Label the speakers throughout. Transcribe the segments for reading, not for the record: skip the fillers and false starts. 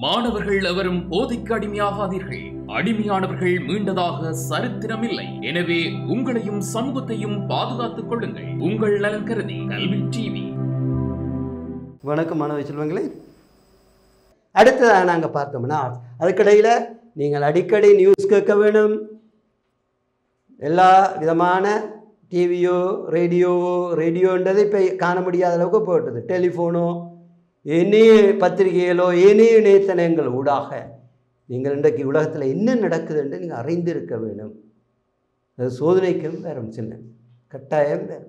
Speaker 1: மாணவர்கள் எவரும் போதைக்கு அடிமையாகாதீர்கள். அடிமையானவர்கள் மீண்டதாக சரித்திரமில்லை. எனவே உங்களையும் சமூகத்தையும் பாதுகாத்துக் கொள்ளுங்கள். உங்கள் நலன் கருதி கல்வி டிவி.
Speaker 2: வணக்கம் மாணவ செல்வங்களே. அடுத்ததாக நாங்கள் பார்த்தோம்னா அதுக்கிடையில் நீங்கள் அடிக்கடி நியூஸ் கேட்க வேணும். எல்லா விதமான டிவியோ ரேடியோன்றது இப்போ காண முடியாத அளவுக்கு போயிட்டது. டெலிஃபோனோ இணைய பத்திரிகைகளோ இணைய இணையத்தனங்கள் ஊடாக நீங்கள் இன்றைக்கு உலகத்தில் என்ன நடக்குது என்று நீங்கள் அறிந்திருக்க வேணும். அது சோதனைக்கும் வேறும் சின்ன கட்டாயம் வேறு.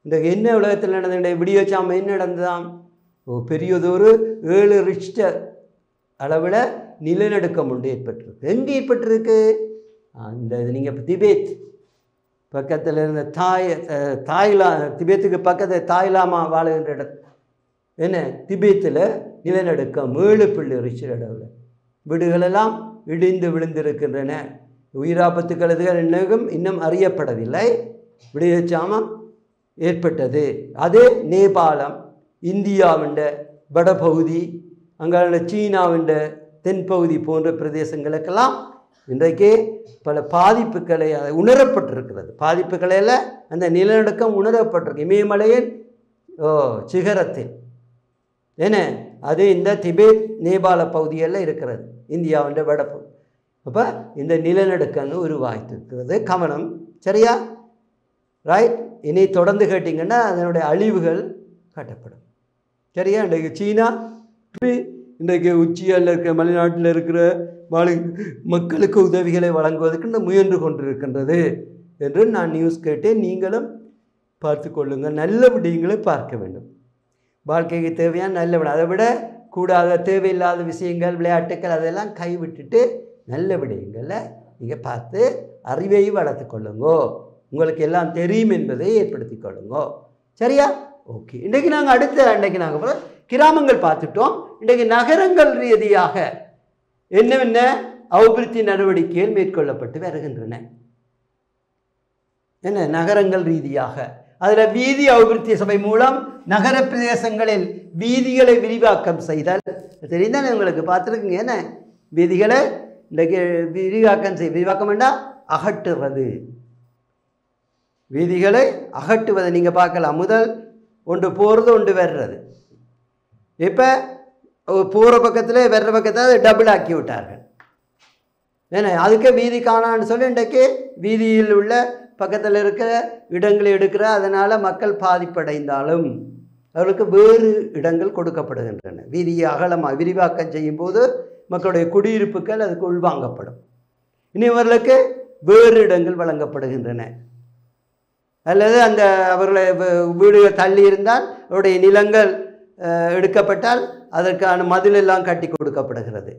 Speaker 2: இன்றைக்கு என்ன உலகத்தில் நடந்த விடியோ சாம என்ன நடந்ததாம்? பெரியதொரு 7 ரிக்டர் அளவில் நிலநடுக்கம் ஒன்று ஏற்பட்டிருக்கு. எங்கே ஏற்பட்டிருக்கு? அந்த இது நீங்கள் திபேத் பக்கத்தில் இருந்த திபேத்துக்கு பக்கத்தில் தாய்லாமா வாழுகின்ற இடத்து என்ன திபேத்தில் நிலநடுக்கம் 7 ரிக்டர் அளவில். வீடுகளெல்லாம் இடிந்து விழுந்திருக்கின்றன. உயிராபத்துக்கள் இன்னும் அறியப்படவில்லை. விடியச்சாமம் ஏற்பட்டது. அது நேபாளம், இந்தியாவின் வடபகுதி, அங்கே சீனாவின் தென்பகுதி போன்ற பிரதேசங்களுக்கெல்லாம் இன்றைக்கு பல பாதிப்புகளை உணரப்பட்டிருக்கிறது. பாதிப்புகளையில் அந்த நிலநடுக்கம் உணரப்பட்டிருக்கு. இமயமலையின் சிகரத்தில் ஏன்னா அது இந்த திபேத் நேபாள பகுதிகளில் இருக்கிறது, இந்தியாவின் வடபகுதி. அப்போ இந்த நிலநடுக்கங்கள் உருவாகிட்டிருக்கிறது. கவனம், சரியா? ரைட். இனி தொடர்ந்து கேட்டிங்கன்னா அதனுடைய அழிவுகள் காட்டப்படும். சரியா? இன்றைக்கு சீனா இன்றைக்கு உச்சியால் இருக்கிற மலைநாட்டில் இருக்கிற மக்களுக்கு உதவிகளை வழங்குவதற்கு முயன்று கொண்டிருக்கின்றது என்று நான் நியூஸ் கேட்டேன். நீங்களும் பார்த்து கொள்ளுங்கள். நல்ல விடயங்களை பார்க்க வேண்டும். வாழ்க்கைக்கு தேவையான நல்ல விட, அதை விட கூடாத தேவையில்லாத விஷயங்கள், விளையாட்டுக்கள் அதெல்லாம் கைவிட்டுட்டு நல்ல விடயங்களை நீங்கள் பார்த்து அறிவை வளர்த்து கொள்ளுங்கோ. உங்களுக்கு எல்லாம் தெரியும் என்பதை ஏற்படுத்தி கொள்ளுங்கோ. சரியா? ஓகே. இன்றைக்கு நாங்கள் கிராமங்கள் பார்த்துட்டோம். இன்றைக்கு நகரங்கள் ரீதியாக என்னென்ன அபிவிருத்தி நடவடிக்கைகள் மேற்கொள்ளப்பட்டு வருகின்றன. என்ன நகரங்கள் ரீதியாக அதில் வீதி அபிவிருத்தி சபை மூலம் நகர பிரதேசங்களில் வீதிகளை விரிவாக்கம் செய்தல் தெரிந்தால் உங்களுக்கு பார்த்துருக்குங்க. என்ன வீதிகளை இன்றைக்கு விரிவாக்கம் வேண்டாம், அகற்றுவது. வீதிகளை அகற்றுவதை நீங்கள் பார்க்கலாம். முதல் ஒன்று போகிறது, ஒன்று வர்றது. இப்போ போகிற பக்கத்தில் வர்ற பக்கத்தில் அதை டபுள் ஆக்கி விட்டார்கள். ஏன்னா அதுக்கு வீதி காணான்னு சொல்லி இன்றைக்கு வீதியில் உள்ள பக்கத்தில் இருக்கிற இடங்களை எடுக்கிற, அதனால் மக்கள் பாதிப்படைந்தாலும் அவர்களுக்கு வேறு இடங்கள் கொடுக்கப்படுகின்றன. வீதியை அகலமாக விரிவாக்கம் செய்யும்போது மக்களுடைய குடியிருப்புகள் அதுக்கு உள்வாங்கப்படும். இனி அவர்களுக்கு வேறு இடங்கள் வழங்கப்படுகின்றன. அல்லது அந்த அவர்களை வீடுகள் தள்ளி இருந்தால் அவருடைய நிலங்கள் எடுக்கப்பட்டால் அதற்கான மதிலெல்லாம் கட்டி கொடுக்கப்படுகிறது.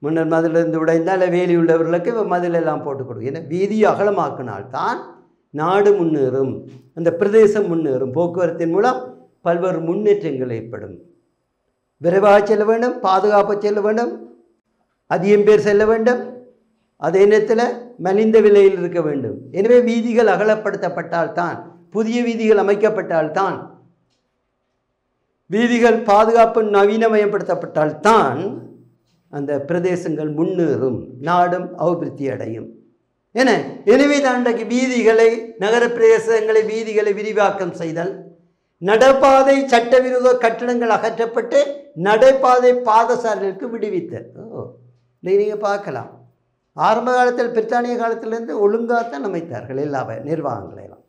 Speaker 2: முன்னர் மதிலிருந்து உடைந்தால் வேலி உள்ளவர்களுக்கு மதிலெல்லாம் போட்டு கொடுக்கும். ஏன்னா வீதியை அகலமாக்கினால்தான் நாடு முன்னேறும், அந்த பிரதேசம் முன்னேறும். போக்குவரத்தின் மூலம் பல்வேறு முன்னேற்றங்கள் ஏற்படும். விரைவாக செல்ல வேண்டும், பாதுகாப்பாக செல்ல வேண்டும், அதிகம் பேர் செல்ல வேண்டும், அதே நேரத்தில் மலிந்த விலையில் இருக்க வேண்டும். எனவே வீதிகள் அகலப்படுத்தப்பட்டால்தான், புதிய வீதிகள் அமைக்கப்பட்டால்தான், வீதிகள் பாதுகாப்பு நவீனமயப்படுத்தப்பட்டால்தான் அந்த பிரதேசங்கள் முன்னேறும், நாடும் அபிவிருத்தி அடையும். எனவே தான் இன்றைக்கு வீதிகளை, நகர பிரதேசங்களை வீதிகளை விரிவாக்கம் செய்தல், நடைபாதை சட்டவிரோத கட்டடங்கள் அகற்றப்பட்டு நடைபாதை பாதசாரிகளுக்கு விடுவித்தல். நீங்கள் பார்க்கலாம், ஆரம்ப காலத்தில் பிரித்தானிய காலத்திலிருந்து ஒழுங்காகத்தான் அமைத்தார்கள் எல்லா நிர்வாகங்களெல்லாம்.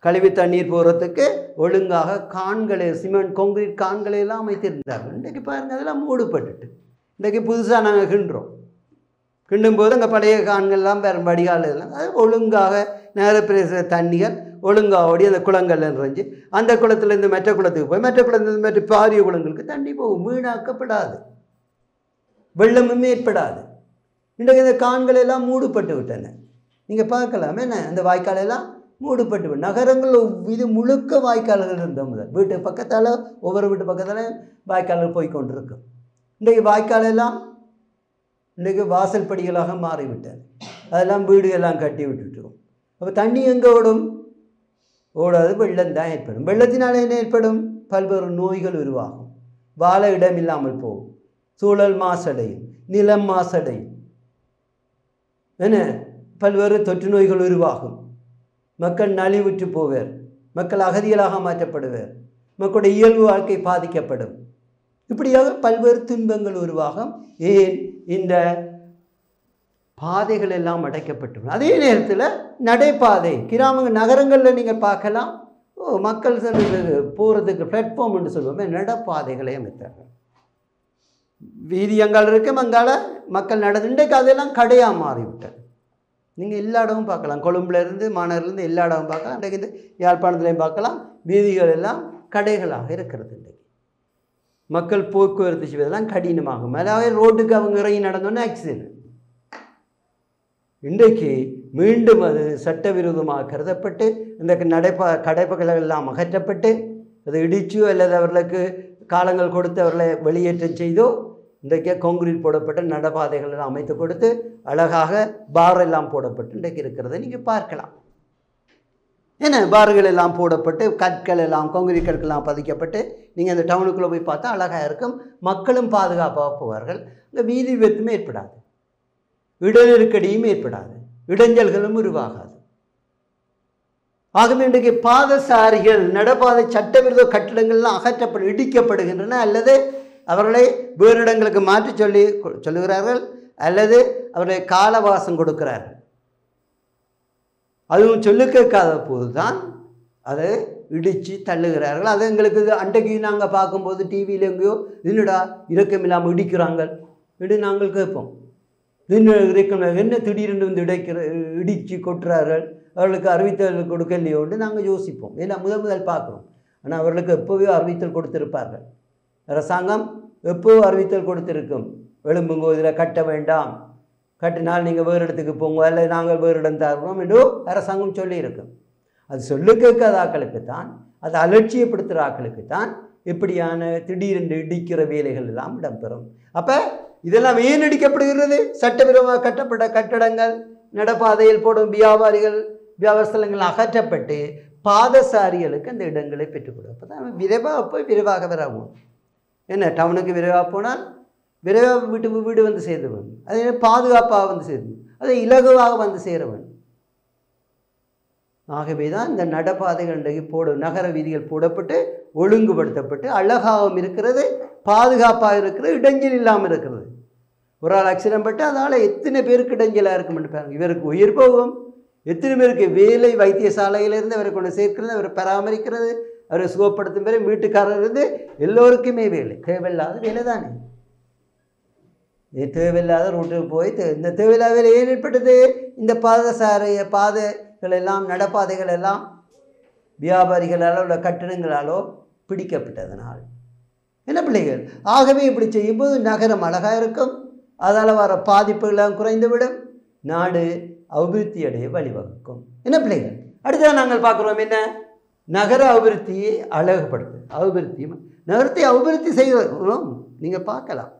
Speaker 2: கழிவு தண்ணீர் போகிறதுக்கு ஒழுங்காக கான்களை, சிமெண்ட் கான்கிரீட் கான்களை எல்லாம் அமைத்திருந்தார்கள். இன்றைக்கு பாருங்கள், அதெல்லாம் மூடுபட்டுட்டு இன்றைக்கு புதுசாக நாங்கள் கிண்டும்போது அங்கே பழைய கான்கள்லாம் வேறு வடிகால் எல்லாம் அது ஒழுங்காக நகரப்பிரதேச தண்ணிகள் ஒழுங்காக ஓடி அந்த குளங்கள் நிறைஞ்சு அந்த குளத்துலேருந்து மற்ற குளத்துக்கு போய் மற்ற குளத்துலேருந்து மற்ற பாரிய குளங்களுக்கு தண்ணி போகும். வீணாக்கப்படாது, வெள்ளமும் ஏற்படாது. இன்றைக்கு இந்த கான்கள் எல்லாம் மூடுபட்டு விட்டன. நீங்கள் பார்க்கலாம், என்ன அந்த வாய்க்காலெல்லாம் மூடுபட்டு விட்டு. நகரங்கள் இது முழுக்க வாய்க்கால்கள் இருந்த முதல் வீட்டு பக்கத்தால், ஒவ்வொரு வீட்டு பக்கத்தால் வாய்க்கால்கள் போய் கொண்டிருக்கும். இன்றைக்கு வாய்க்காலெல்லாம் இன்றைக்கு வாசல் படிகளாக மாறிவிட்டது. அதெல்லாம் வீடுகள்லாம் கட்டி விட்டுட்டோம். அப்போ தண்ணி எங்கே ஓடும்? ஓடாது, வெள்ளம் தான் ஏற்படும். வெள்ளத்தினால் என்ன ஏற்படும்? பல்வேறு நோய்கள் உருவாகும், வாழ இடம் இல்லாமல் போகும். சூழல் மாசடையும், நிலம் மாசடையும், என்ன பல்வேறு தொற்று நோய்கள் உருவாகும், மக்கள் நலிவுற்று போவர், மக்கள் அகதிகளாக மாற்றப்படுவர், மக்களுடைய இயல்பு வாழ்க்கை பாதிக்கப்படும். இப்படியாக பல்வேறு துன்பங்கள் உருவாகும். ஏன்? இந்த பாதைகள் எல்லாம் அடைக்கப்பட்டு. அதே நேரத்தில் நடைபாதை கிராமங்கள் நகரங்களில் நீங்கள் பார்க்கலாம், மக்கள் போகிறதுக்கு பிளாட்ஃபார்ம் என்று சொல்லுவோமே, நடப்பாதைகளை அமைத்தார்கள். வீதி அங்கால இருக்கும், அங்கால மக்கள் நடந்து. இன்றைக்கு அதெல்லாம் கடையாக மாறிவிட்டது. நீங்கள் எல்லா இடமும் பார்க்கலாம், கொழும்புலேருந்து மாநகரிலிருந்து எல்லா இடமும் பார்க்கலாம். இன்றைக்கு இந்த யாழ்ப்பாணத்துலேயும் பார்க்கலாம், வீதிகள் எல்லாம் கடைகளாக இருக்கிறது. இன்றைக்கு மக்கள் போக்குவரத்து செய்வதெல்லாம் கடினமாகும். அதாவது ரோட்டுக்கு அவங்க இறங்கி நடந்தோன்னே ஆக்சிடென்ட். இன்றைக்கு மீண்டும் அது சட்டவிரோதமாக கருதப்பட்டு இந்த கடைப்பகள் எல்லாம் அகற்றப்பட்டு அதை இடிச்சோ அல்லது அவர்களுக்கு காலங்கள் கொடுத்து அவர்களை வெளியேற்றம் செய்தோ இன்றைக்கு கான்கிரீட் போடப்பட்ட நடப்பாதைகள் எல்லாம் அமைத்து கொடுத்து அழகாக பார் எல்லாம் போடப்பட்டு இன்றைக்கு இருக்கிறத நீங்கள் பார்க்கலாம். ஏன்னா பார்கள் எல்லாம் போடப்பட்டு கற்கள் எல்லாம் கான்கிரீட் கற்கள் எல்லாம் பதிக்கப்பட்டு நீங்கள் அந்த டவுனுக்குள்ளே போய் பார்த்தா அழகாக இருக்கும். மக்களும் பாதுகாப்பாக போவார்கள். இந்த வீதி விபத்துமே ஏற்படாது, இட நெருக்கடியும் ஏற்படாது, இடைஞ்சல்களும் உருவாகாது. ஆகவே இன்றைக்கு பாதசாரிகள் நடப்பாதை சட்டவிரோத கட்டிடங்கள்லாம் இடிக்கப்படுகின்றன, அல்லது அவர்களை வேறு இடங்களுக்கு மாற்றி சொல்லுகிறார்கள், அல்லது அவர்களை காலவாசம் கொடுக்கிறார்கள். அதுவும் சொல்லு கேட்காத போது தான் அதை இடித்து தள்ளுகிறார்கள். அது எங்களுக்கு அன்றைக்கு நாங்கள் பார்க்கும்போது டிவியில் எங்கேயோ என்னடா இரக்கமில்லாமல் இடிக்கிறாங்க என்று நாங்கள் கேட்போம். என்ன திடீரென்று வந்து இடித்து கொட்டுறார்கள், அவர்களுக்கு அறிவித்தல் கொடுக்கலையோன்னு நாங்கள் யோசிப்போம். ஏன்னா முதல் பார்க்குறோம். ஆனால் அவர்களுக்கு எப்போவே அறிவித்தல் கொடுத்திருப்பார்கள். அரசாங்கம் எப்போவோ அறிவித்தல் கொடுத்திருக்கும், எழும்புங்கோ இதில் கட்ட வேண்டாம், கட்டினால் நீங்கள் வேறு இடத்துக்கு போங்க, அல்ல நாங்கள் வேறு இடம் தருவோம் என்று அரசாங்கம் சொல்லியிருக்கும். அது சொல்லு கேட்காத ஆக்களுக்குத்தான், அதை அலட்சியப்படுத்துகிற ஆக்களுக்குத்தான் இப்படியான திடீரென்று இடிக்கிற வேலைகள் எல்லாம் இடம்பெறும். அப்போ இதெல்லாம் ஏன் இடிக்கப்படுகிறது? சட்டவிரோதமாக கட்டப்பட்ட கட்டடங்கள், நடப்பாதையில் போடும் வியாபார ஸ்தலங்கள் அகற்றப்பட்டு பாதசாரிகளுக்கு அந்த இடங்களை பெற்றுக் கொடுக்கும். அப்போ தான் விரைவாக போய் விரைவாக வராகும். என்ன டவுனுக்கு விரைவாக போனால் விரைவாக வீடு வந்து சேர்ந்தவன், அதே பாதுகாப்பாக வந்து சேர்ந்தவன், அதை இலகுவாக வந்து சேரவன். ஆகவே தான் இந்த நடப்பாதைகள் நகர வீதிகள் போடப்பட்டு ஒழுங்குபடுத்தப்பட்டு அழகாகவும் இருக்கிறது, பாதுகாப்பாக இருக்கிறது, இடைஞ்சல் இல்லாமல் இருக்கிறது. ஒரு ஆள் ஆக்சிடென்ட் பட்டு அதனால் எத்தனை பேருக்கு இடைஞ்சலாக இருக்குமென்று பாருங்கள். இவருக்கு உயிர் போகும், எத்தனை பேருக்கு வேலை, வைத்தியசாலையிலிருந்து அவரை கொண்டு சேர்க்கிறது, அவரை பராமரிக்கிறது, அவரை சுகப்படுத்தும் பேர் வீட்டுக்காரர் இருந்து எல்லோருக்குமே வேலை. தேவையில்லாத வேலை தானே. தேவையில்லாத ரூட்டுக்கு போய் இந்த தேவையில்லாத வேலை ஏன் ஏற்பட்டது? இந்த பாதைகள் எல்லாம் நடப்பாதைகள் எல்லாம் வியாபாரிகளாலோ உள்ள கட்டணங்களாலோ பிடிக்கப்பட்டதனால் என்ன பிள்ளைகள். ஆகவே இப்படி செய்யும்போது நகரம் அழகாக இருக்கும், அதால் வர பாதிப்புகளாம் குறைந்துவிடும், நாடு அபிவிருத்தி அடைய வழிவகுக்கும். என்ன பிள்ளைகள், அடுத்ததான் நாங்கள் பார்க்குறோம் என்ன, நகர அபிவிருத்தியை அழகுபடுத்து நகரத்தை அபிவிருத்தி செய்வோம். நீங்கள் பார்க்கலாம்,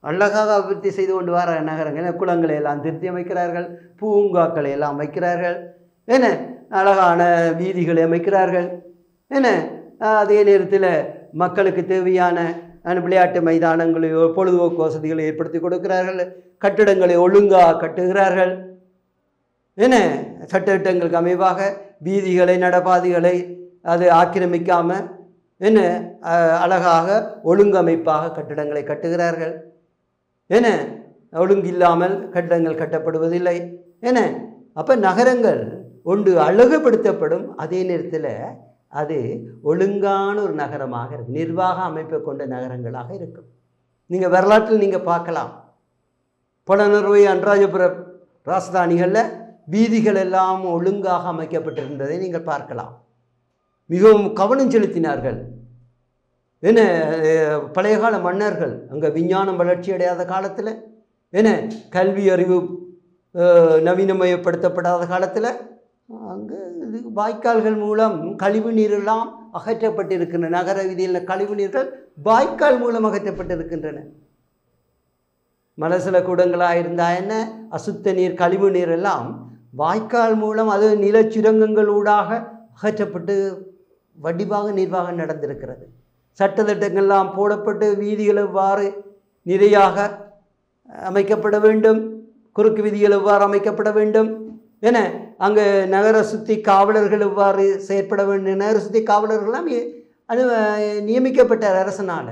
Speaker 2: அழகாக அபிவிருத்தி செய்து கொண்டு வர நகரங்கள், குளங்களை எல்லாம் திருத்தி அமைக்கிறார்கள், பூங்காக்களை எல்லாம் அமைக்கிறார்கள், என்ன அழகான வீதிகளை அமைக்கிறார்கள், என்ன அதே நேரத்தில் மக்களுக்கு தேவையான விளையாட்டு மைதானங்களையோ பொழுதுபோக்கு வசதிகளை ஏற்படுத்தி கொடுக்கிறார்கள், கட்டிடங்களை ஒழுங்காக கட்டுகிறார்கள், என்ன சட்டங்களுக்கு அமைவாக வீதிகளை நடப்பாதைகளை அது ஆக்கிரமிக்காமல் என்ன அழகாக ஒழுங்கமைப்பாக கட்டிடங்களை கட்டுகிறார்கள். என்ன ஒழுங்கு இல்லாமல் கட்டிடங்கள் கட்டப்படுவதில்லை. என்ன அப்போ நகரங்கள் ஒன்று அழகுபடுத்தப்படும், அதே நேரத்தில் அது ஒழுங்கான ஒரு நகரமாக இருக்கும், நிர்வாக அமைப்பை கொண்ட நகரங்களாக இருக்கும். நீங்கள் வரலாற்றில் நீங்கள் பார்க்கலாம், புலனறுவை அன்றாஜபுரம் ராஜதானிகளில் வீதிகள் எல்லாம் ஒழுங்காக அமைக்கப்பட்டிருந்ததை நீங்கள் பார்க்கலாம். மிகவும் கவனம் செலுத்தினார்கள். என்ன பழைய கால மன்னர்கள் அங்கே விஞ்ஞானம் வளர்ச்சி அடையாத காலத்தில், என்ன கல்வி அறிவு நவீனமயப்படுத்தப்படாத காலத்தில் அங்கே வாய்க்கால்கள் மூலம் கழிவு நீரெல்லாம் அகற்றப்பட்டிருக்கின்றன. நகர வீதியில் கழிவு நீர்கள் வாய்க்கால் மூலம் அகற்றப்பட்டிருக்கின்றன. மலசல கூடங்களாக இருந்தால் என்ன, அசுத்த நீர் கழிவு நீர் எல்லாம் வாய்க்கால் மூலம் அது நிலச்சுரங்கங்கள் ஊடாக அகற்றப்பட்டு வடிவாக நிர்வாகம் நடந்திருக்கிறது. சட்டத்திட்டங்கள்லாம் போடப்பட்டு வீதிகளை வாறு நிறையாக அமைக்கப்பட வேண்டும், குறுக்கு வீதிகள் எவ்வாறு அமைக்கப்பட வேண்டும் என அங்கே நகர சுத்தி காவலர்கள் எவ்வாறு செயற்பட வேண்டும். நகர சுத்தி காவலர்கள்லாம் நியமிக்கப்பட்ட அரசனால்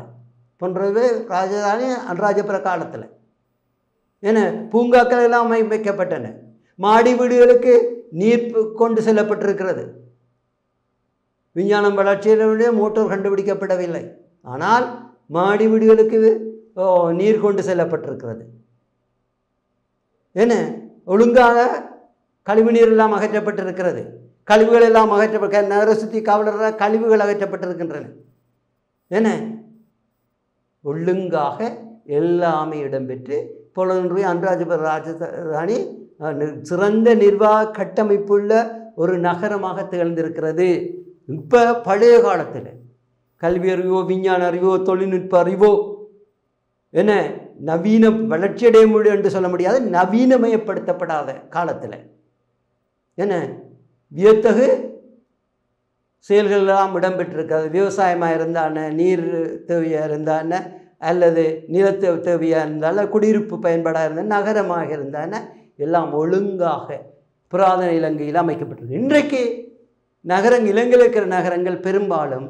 Speaker 2: போன்றவே ராஜதானி அன்றாஜபுர காலத்தில் என பூங்காக்கள் எல்லாம் அமைக்கப்பட்டன. மாடி வீடுகளுக்கு நீர் கொண்டு செல்லப்பட்டிருக்கிறது. விஞ்ஞானம் வளர்ச்சியினுடைய மோட்டார் கண்டுபிடிக்கப்படவில்லை, ஆனால் மாடி வீடுகளுக்கு நீர் கொண்டு செல்லப்பட்டிருக்கிறது. என்ன ஒழுங்காக கழிவு நீர் எல்லாம் அகற்றப்பட்டிருக்கிறது. கழிவுகள் எல்லாம் அகற்றப்பட்ட நகர சுத்தி காவலர்களால் கழிவுகள் அகற்றப்பட்டிருக்கின்றன. என்ன ஒழுங்காக எல்லாமே இடம்பெற்று பொழுது அன்றாஜபுர ராஜதானி சிறந்த நிர்வாக கட்டமைப்புள்ள ஒரு நகரமாக திகழ்ந்திருக்கிறது. இப்போ பழைய காலத்தில் கல்வி அறிவோ, விஞ்ஞான அறிவோ, தொழில்நுட்ப அறிவோ என்ன நவீன வளர்ச்சியடைய முடியும் என்று சொல்ல முடியாது. நவீனமயப்படுத்தப்படாத காலத்தில் என்ன வியத்தகு செயல்கள் எல்லாம் இடம்பெற்றிருக்கிறது. விவசாயமாக இருந்தான, நீர் தேவையாக இருந்தான, அல்லது நிலத்து தேவையாக இருந்தாலும், குடியிருப்பு பயன்பாடாக இருந்தால், நகரமாக இருந்தான, எல்லாம் ஒழுங்காக புராதன இலங்கையில் அமைக்கப்பட்டிருக்கு. இன்றைக்கு இலங்கையில் இருக்கிற நகரங்கள் பெரும்பாலும்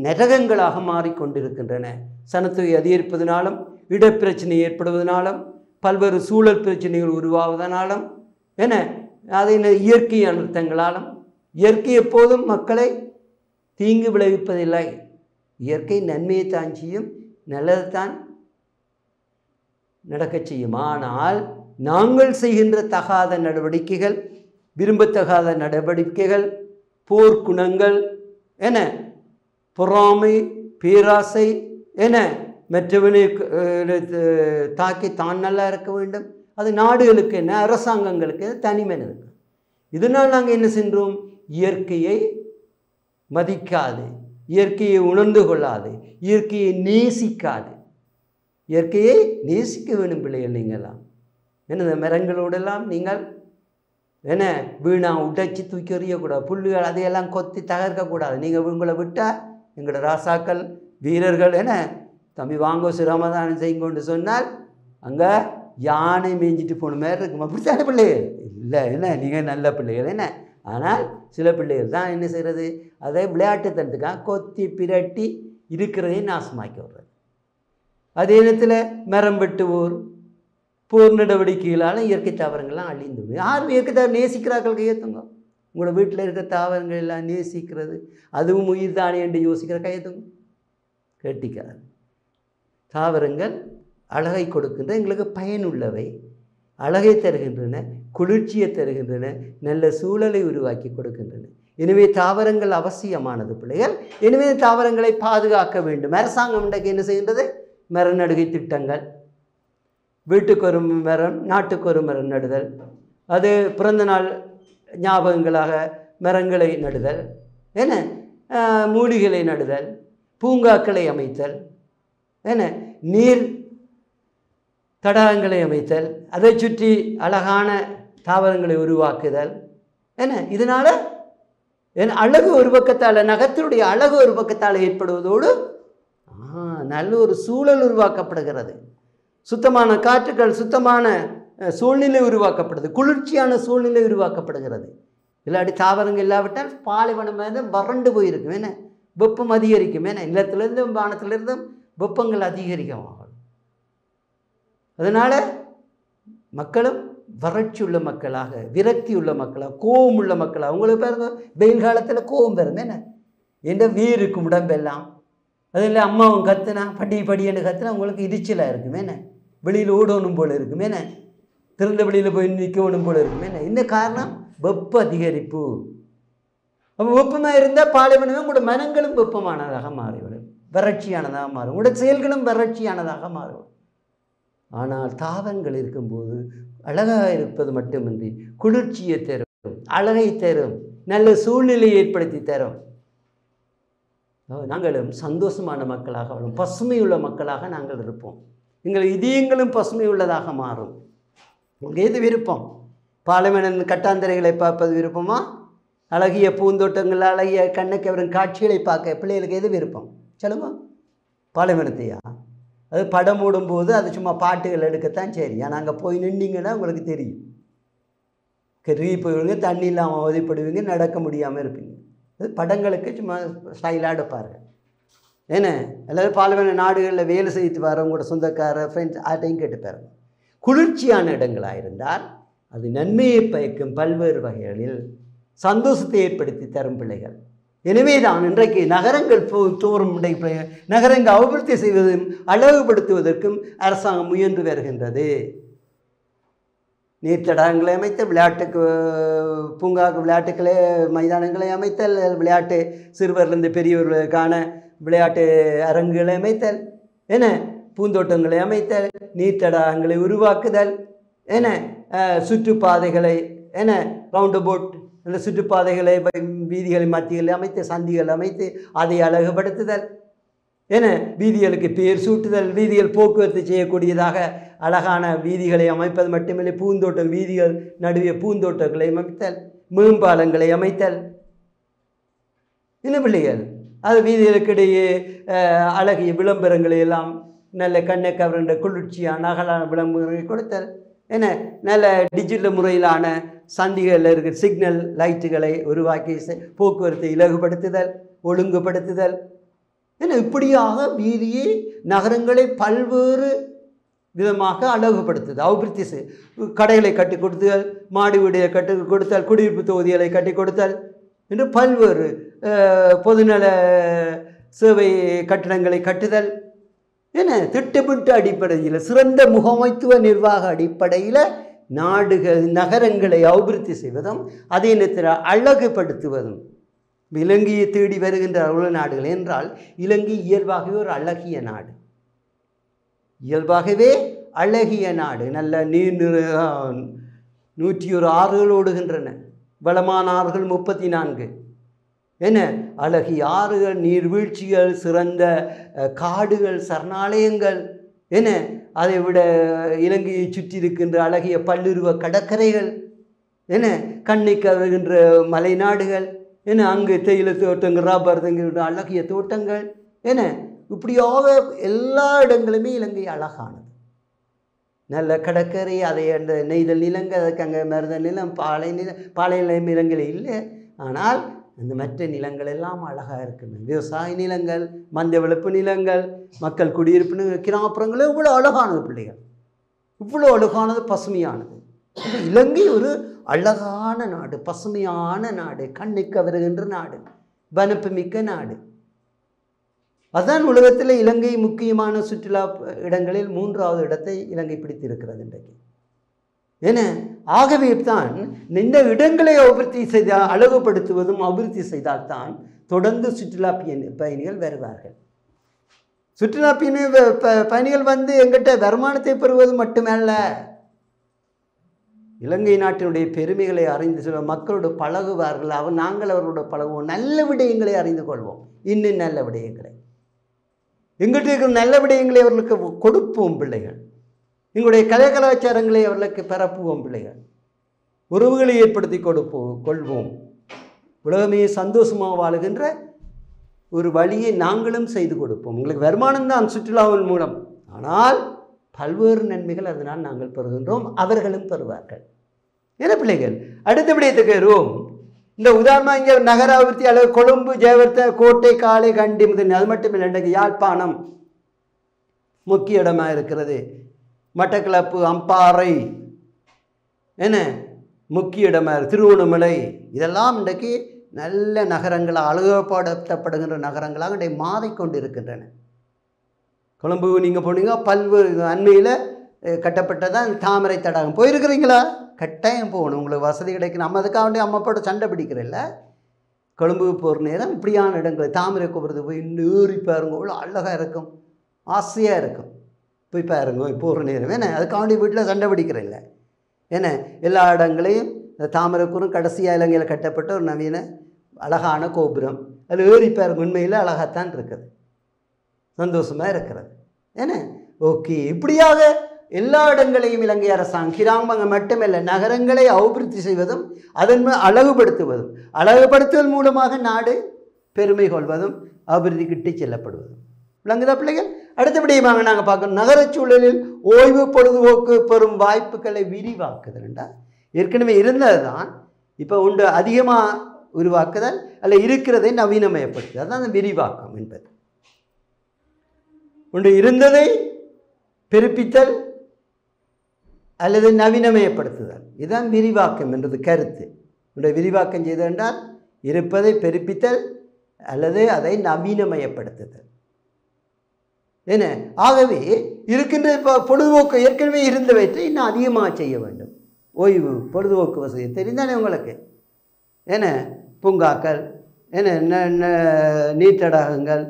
Speaker 2: நரகங்களாக மாறிக்கொண்டிருக்கின்றன. சனத்தொகை அதிகரிப்பதனாலும், இடப்பிரச்சனை ஏற்படுவதனாலும், பல்வேறு சூழல் பிரச்சனைகள் உருவாவதனாலும், என அதில் இயற்கை அனர்த்தங்களாலும். இயற்கை எப்போதும் மக்களை தீங்கு விளைவிப்பதில்லை. இயற்கை நன்மையை தான் செய்யும், நல்லதைத்தான் நடக்கச் செய்யும். ஆனால் நாங்கள் செய்கின்ற தகாத நடவடிக்கைகள், விரும்பத்தகாத நடவடிக்கைகள், போர்க்குணங்கள் என பொறாமை, பேராசை என மற்றவனை தாக்கி தான் நல்லா இருக்க வேண்டும், அது நாடுகளுக்கு என்ன, அரசாங்கங்களுக்கு தனி மனிதனுக்கு. இதனால் நாங்கள் என்ன சென்றோம்? இயற்கையை மதிக்காது, இயற்கையை உணர்ந்து கொள்ளாது, இயற்கையை நேசிக்காது. இயற்கையை நேசிக்க வேண்டும் பிள்ளைகள். நீங்களாம் என்ன மரங்களோடெல்லாம் நீங்கள் என்ன வீணா உடைச்சி தூக்கி எறியக்கூடாது. புல்லுகள் அதையெல்லாம் கொத்தி தகர்க்கக்கூடாது. நீங்கள் உங்களை விட்டால் எங்களோட ராசாக்கள் வீரர்கள் என்ன தம்பி வாங்க சிரமதானம் செய்யுங்கொண்டு சொன்னால் அங்கே யானை மேய்ஞ்சிட்டு போன மாதிரி இருக்கும். அப்படித்தான பிள்ளைகள் இல்லை என்ன, நீங்கள் நல்ல பிள்ளைகள் என்ன. ஆனால் சில பிள்ளைகள் தான் என்ன செய்கிறது, அதை விளையாட்டுத்தனத்துக்காக கொத்தி பிரட்டி இருக்கிறதையும் நாசமாக்கி விடுறது. அதே நேரத்தில் மரம் வெட்டுவோர், போர் நடவடிக்கைகளால் இயற்கை தாவரங்கள்லாம் அழிந்து விடும். யாரும் இயற்கை தாவரம் நேசிக்கிறார்கள் கையெழுத்துங்க. உங்களோட வீட்டில் இருக்கிற தாவரங்கள் எல்லாம் நேசிக்கிறது, அதுவும் உயிர் தானே என்று யோசிக்கிற கையெழுத்துங்க. கேட்டிக்காது. தாவரங்கள் அழகை கொடுக்கின்ற, எங்களுக்கு பயனுள்ளவை, அழகை தருகின்றன, குளிர்ச்சியை தருகின்றன, நல்ல சூழலை உருவாக்கி கொடுக்கின்றன. எனவே தாவரங்கள் அவசியமானது பிள்ளைகள். எனவே தாவரங்களை பாதுகாக்க வேண்டும். அரசாங்கம் இன்றைக்கு என்ன செய்கின்றது? மர நடுகை திட்டங்கள், வீட்டுக்கு ஒரு மரம், நாட்டுக்கு ஒரு மரம் நடுதல், அது பிறந்த நாள் ஞாபகங்களாக மரங்களை நடுதல், என்ன மூலிகளை நடுதல், பூங்காக்களை அமைத்தல், என்ன நீர் தடாகங்களை அமைத்தல், அதை சுற்றி அழகான தாவரங்களை உருவாக்குதல், என்ன இதனால் அழகு ஒரு பக்கத்தால், நகரத்தினுடைய அழகு ஒரு பக்கத்தால் ஏற்படுவதோடு நல்ல ஒரு சூழல் உருவாக்கப்படுகிறது. சுத்தமான காற்றுகள், சுத்தமான சூழ்நிலை உருவாக்கப்படுது, குளிர்ச்சியான சூழ்நிலை உருவாக்கப்படுகிறது. இல்லாட்டி தாவரங்கள் இல்லாவிட்டால் பாலைவனம் வறண்டு போயிருக்கும். என்ன வெப்பம் அதிகரிக்கும். என்ன நிலத்திலிருந்தும் வானத்திலிருந்தும் வெப்பங்கள் அதிகரிக்கும். அதனால் மக்களும் வறட்சி உள்ள மக்களாக, விரக்தி உள்ள மக்களாக, கோபம் உள்ள மக்களாக. உங்களுக்கு பாருங்க, வெயில் காலத்தில் கோபம் பெறும். என்ன என்ற வீருக்கும் உடம்பெல்லாம். அதில் அம்மாவும் கத்துனா படி படின்னு கத்துனா உங்களுக்கு இடிச்சலாக இருக்கும். என்ன வெளியில் ஓடணும் போல் இருக்கும். என்ன திறந்த வெளியில் போய் நிற்கணும் போல் இருக்கும். என்ன இந்த காரணம் வெப்ப அதிகரிப்பு. அப்போ வெப்பமாக இருந்தால் பாலைவனமே உங்களோட மனங்களும் வெப்பமானதாக மாறிவிடும், வறட்சியானதாக மாறும், உங்களோட செயல்களும் வறட்சியானதாக மாறும். ஆனால் தாவரங்கள் இருக்கும்போது அழகாக இருப்பது மட்டுமின்றி குளிர்ச்சியை தரும், அழகை தரும், நல்ல சூழ்நிலையை ஏற்படுத்தி தரும். நாங்களும் சந்தோஷமான மக்களாக வரும், பசுமையுள்ள மக்களாக நாங்கள் இருப்போம். எங்கள் இதயங்களும் பசுமை உள்ளதாக மாறும். உங்களுக்கு எது விருப்பம்? பாலைவன கட்டாந்தரைகளை பார்ப்பது விருப்பமா? அழகிய பூந்தோட்டங்கள், அழகிய கண்ணுக்கு வரும் காட்சிகளை பார்க்க பிள்ளைகளுக்கு எது விருப்பம் சொல்லுங்க? பாலைவனத்தையா? அது படம் ஓடும்போது அது சும்மா பாட்டுகள் எடுக்கத்தான் சரி. ஆனால் அங்கே போய் நின்றீங்கன்னா உங்களுக்கு தெரியும். கருகி போய்விடுங்க, தண்ணி இல்லாமல் அவதிப்படுவீங்க, நடக்க முடியாமல் இருப்பீங்க. அது படங்களுக்கு சும்மா ஸ்டைலாக எடுப்பார்கள். ஏன்னா அல்லது பாலைவன நாடுகளில் வேலை செய்து வரவங்களோட சொந்தக்கார ஃப்ரெண்ட்ஸ் ஆட்டையும் கேட்டுப்பாரு. குளிர்ச்சியான இடங்களாக இருந்தால் அது நன்மையை பயக்கும் பல்வேறு வகைகளில் சந்தோஷத்தை ஏற்படுத்தி தரும் பிள்ளைகள். எனவே தான் இன்றைக்கு நகரங்கள் தோறும் நகரங்கள் அபிவிருத்தி செய்வதும் அழகுபடுத்துவதற்கும் அரசாங்கம் முயன்று வருகின்றது. நீர்த்தடாகங்களை அமைத்தல், விளையாட்டுக்கு பூங்காக்கு விளையாட்டுக்களை மைதானங்களை அமைத்தல், விளையாட்டு சிறுவர்லேருந்து பெரியவர்களுக்கான விளையாட்டு அரங்குகளை அமைத்தல், என பூந்தோட்டங்களை அமைத்தல், நீர்த்தடாகங்களை உருவாக்குதல், என சுற்றுப்பாதைகளை என ரவுண்ட் அபவுட் அந்த சுற்றுப்பாதைகளை வீதிகளை மத்தியில் அமைத்து சந்திகள் அமைத்து அதை அழகுபடுத்துதல், என வீதிகளுக்கு பேர் சூட்டுதல், வீதிகள் போக்குவரத்து செய்யக்கூடியதாக அழகான வீதிகளை அமைப்பது மட்டுமில்லை, பூந்தோட்டம் வீதிகள் நடுவே பூந்தோட்டங்களை அமைத்தல், மேம்பாலங்களை அமைத்தல். இன்னும் பிள்ளைகள் அது வீதிகளுக்கிடையே அழகிய விளம்பரங்களை எல்லாம் நல்ல கண்ணை கவர்ந்த குளிர்ச்சியான அகலான விளம்பரங்களை கொடுத்தல், என நல்ல டிஜிட்டல் முறையிலான சந்திகளில் இருக்கிற சிக்னல் லைட்டுகளை உருவாக்கி போக்குவரத்தை இலகுபடுத்துதல், ஒழுங்குபடுத்துதல், என இப்படியாக வீதியை நகரங்களை பல்வேறு விதமாக அழகுபடுத்துதல், அபிவிருத்தி கடைகளை கட்டி கொடுத்தல், மாடி வீடுகளை கட்டி கொடுத்தல், குடியிருப்பு தொகுதிகளை கட்டி கொடுத்தல் என்று பல்வேறு பொதுநல சேவை கட்டிடங்களை கட்டுதல் என திட்டமிட்ட அடிப்படையில் சிறந்த முகமைத்துவ நிர்வாக அடிப்படையில் நகரங்களை அபிவிருத்தி செய்வதும் அதே நேரத்தில் அழகுபடுத்துவதும். இலங்கையை தேடி வருகின்ற உலக நாடுகள் என்றால் இலங்கை இயல்பாகவே ஒரு அழகிய நாடு, இயல்பாகவே அழகிய நாடு. நல்ல 101 ஆறுகள் ஓடுகின்றன, வளமான ஆறுகள் 34, என்ன அழகிய ஆறுகள், நீர்வீழ்ச்சிகள், சிறந்த காடுகள், சரணாலயங்கள், என்ன அதை விட இலங்கையை சுற்றி இருக்கின்ற அழகிய பல்லுருவ கடற்கரைகள், என்ன கண்ணை கவர்கின்ற மலைநாடுகள், என்ன அங்கு தேயிலை தோட்டங்கள், ரப்பர் அழகிய தோட்டங்கள், என்ன இப்படியாக எல்லா இடங்களுமே இலங்கை அழகானது. நல்ல கடற்கரை, அதை அந்த நெய்தல் நிலங்கள், அதுக்கு அங்கே மருதல் நிலம், பாலை நிலம் இலங்கையில் இல்லை. ஆனால் அந்த மற்ற நிலங்கள் எல்லாம் அழகாக இருக்கின்றன. விவசாய நிலங்கள், மந்த விளப்பு நிலங்கள், மக்கள் குடியிருப்பு கிராமப்புறங்களும் இவ்வளோ அழகானது பிள்ளைகள், இவ்வளோ அழகானது, பசுமையானது. இலங்கை ஒரு அழகான நாடு, பசுமையான நாடு, கண்ணுக்கு வருகின்ற நாடு, வனப்பு மிக்க நாடு. அதுதான் உலகத்தில் இலங்கை முக்கியமான சுற்றுலா இடங்களில் 3வது இடத்தை இலங்கை பிடித்திருக்கிறது இன்றைக்கு. ஏன்னா ஆகவே தான் இந்த இடங்களை அபிவிருத்தி செய்தால், அழகுபடுத்துவதும் அபிவிருத்தி செய்தால்தான் தொடர்ந்து சுற்றுலா பயணிகள் வருவார்கள். சுற்றுலா பயணிகள் வந்து எங்கிட்ட வருமானத்தை பெறுவது மட்டுமல்ல, இலங்கை நாட்டினுடைய பெருமைகளை அறிந்து சொல்ல மக்களோடு பழகுவார்கள். நாங்கள் அவர்களோட பழகுவோம், நல்ல விடயங்களை அறிந்து கொள்வோம், இன்னும் நல்ல விடயங்களை, எங்கிட்ட இருக்கிற நல்ல விடயங்களை அவர்களுக்கு கொடுப்போம் பிள்ளைகள். எங்களுடைய கலாச்சாரங்களை அவர்களுக்கு பரப்புவோம் பிள்ளைகள். உறவுகளை ஏற்படுத்தி கொள்வோம். உலகமே சந்தோஷமாக வாழுகின்ற ஒரு வழியை நாங்களும் செய்து கொடுப்போம். உங்களுக்கு வருமானம் தான் சுற்றுலாவின் மூலம், ஆனால் பல்வேறு நன்மைகள் அதனால் நாங்கள் பெறுகின்றோம், அவர்களும் பெறுவார்கள். என்ன பிள்ளைகள், அடுத்த விடயத்துக்கு வருவோம். இந்த உதாரணமாக இங்கே நகர அபிவிருத்தி அளவு கொழும்பு, ஜெயவர்த்த, கோட்டை, காலை, கண்டி முதல், அது மட்டும் இல்லை, இன்றைக்கு யாழ்ப்பாணம் முக்கிய இடமாக இருக்கிறது. மட்டக்களப்பு, அம்பாறை என்ன முக்கிய இடமாக, திருவண்ணாமலை, இதெல்லாம் இன்றைக்கு நல்ல நகரங்களாக, அழகுபடுத்தப்படுகின்ற நகரங்களாக இன்றைக்கு மாறிக்கொண்டு இருக்கின்றன. கொழும்பு நீங்கள் போனீங்க, பல்வேறு அண்மையில் கட்டப்பட்டதான் தாமரை தடாகம். போயிருக்கிறீங்களா? கட்டாயம் போகணும், உங்களுக்கு வசதி கிடைக்கும். நம்ம அதுக்காக வேண்டிய அம்மாப்போட சண்டை பிடிக்கிறதில்ல. கொழும்பு போகிற நேரம் இப்படியான இடங்கள், தாமரை கோபுரத்து போய் ஏறி பாருங்க, அவ்வளோ அழகாக இருக்கும், ஆசையாக இருக்கும், போய் பாருங்க போகிற நேரம். ஏன்னா அதுக்காக வேண்டிய வீட்டில் சண்டை பிடிக்கிறதில்ல. ஏன்னா எல்லா இடங்களையும் தாமரை கூறும் கடைசியாக இலங்கையில் கட்டப்பட்ட ஒரு நவீன அழகான கோபுரம், அதில் ஏறி பாருங்க, உண்மையில் அழகாகத்தான் இருக்குது, சந்தோஷமாக இருக்கிறது. ஏன்னா ஓகே, இப்படியாக எல்லா இடங்களையும் இலங்கை அரசாங்கம் கிராமங்கள் மட்டுமல்ல நகரங்களை அபிவிருத்தி செய்வதும் அதன் அழகுபடுத்துவதும், அழகுபடுத்துவதன் மூலமாக நாடு பெருமை கொள்வதும் அபிவிருத்தி கிட்டி செல்லப்படுவதும் விளங்குதா பிள்ளைகள்? அடுத்தபடியாக நாங்கள் பார்க்கணும் நகரச் சூழலில் ஓய்வு பொழுதுபோக்கு பெறும் வாய்ப்புகளை விரிவாக்குதல்ண்டா ஏற்கனவே இருந்தது தான் இப்போ உண்டு அதிகமாக உருவாக்குதல் அல்ல இருக்கிறதை நவீனமயப்படுத்துதல் அதுதான் அந்த விரிவாக்கம் என்பது உண்டு இருந்ததை பெருப்பித்தல் அல்லது நவீனமயப்படுத்துதல் இதுதான் விரிவாக்கம் என்றது கருத்து உடைய விரிவாக்கம் செய்தென்றால் இருப்பதை பெருப்பித்தல் அல்லது அதை நவீனமயப்படுத்துதல் என்ன ஆகவே இருக்கின்ற இப்போ பொழுதுபோக்கு ஏற்கனவே இருந்தவற்றை இன்னும் அதிகமாக செய்ய வேண்டும் ஓய்வு பொழுதுபோக்கு வசதி தெரிந்தானே உங்களுக்கு என்ன பூங்காக்கள் என்ன நீர்த்தடாகங்கள்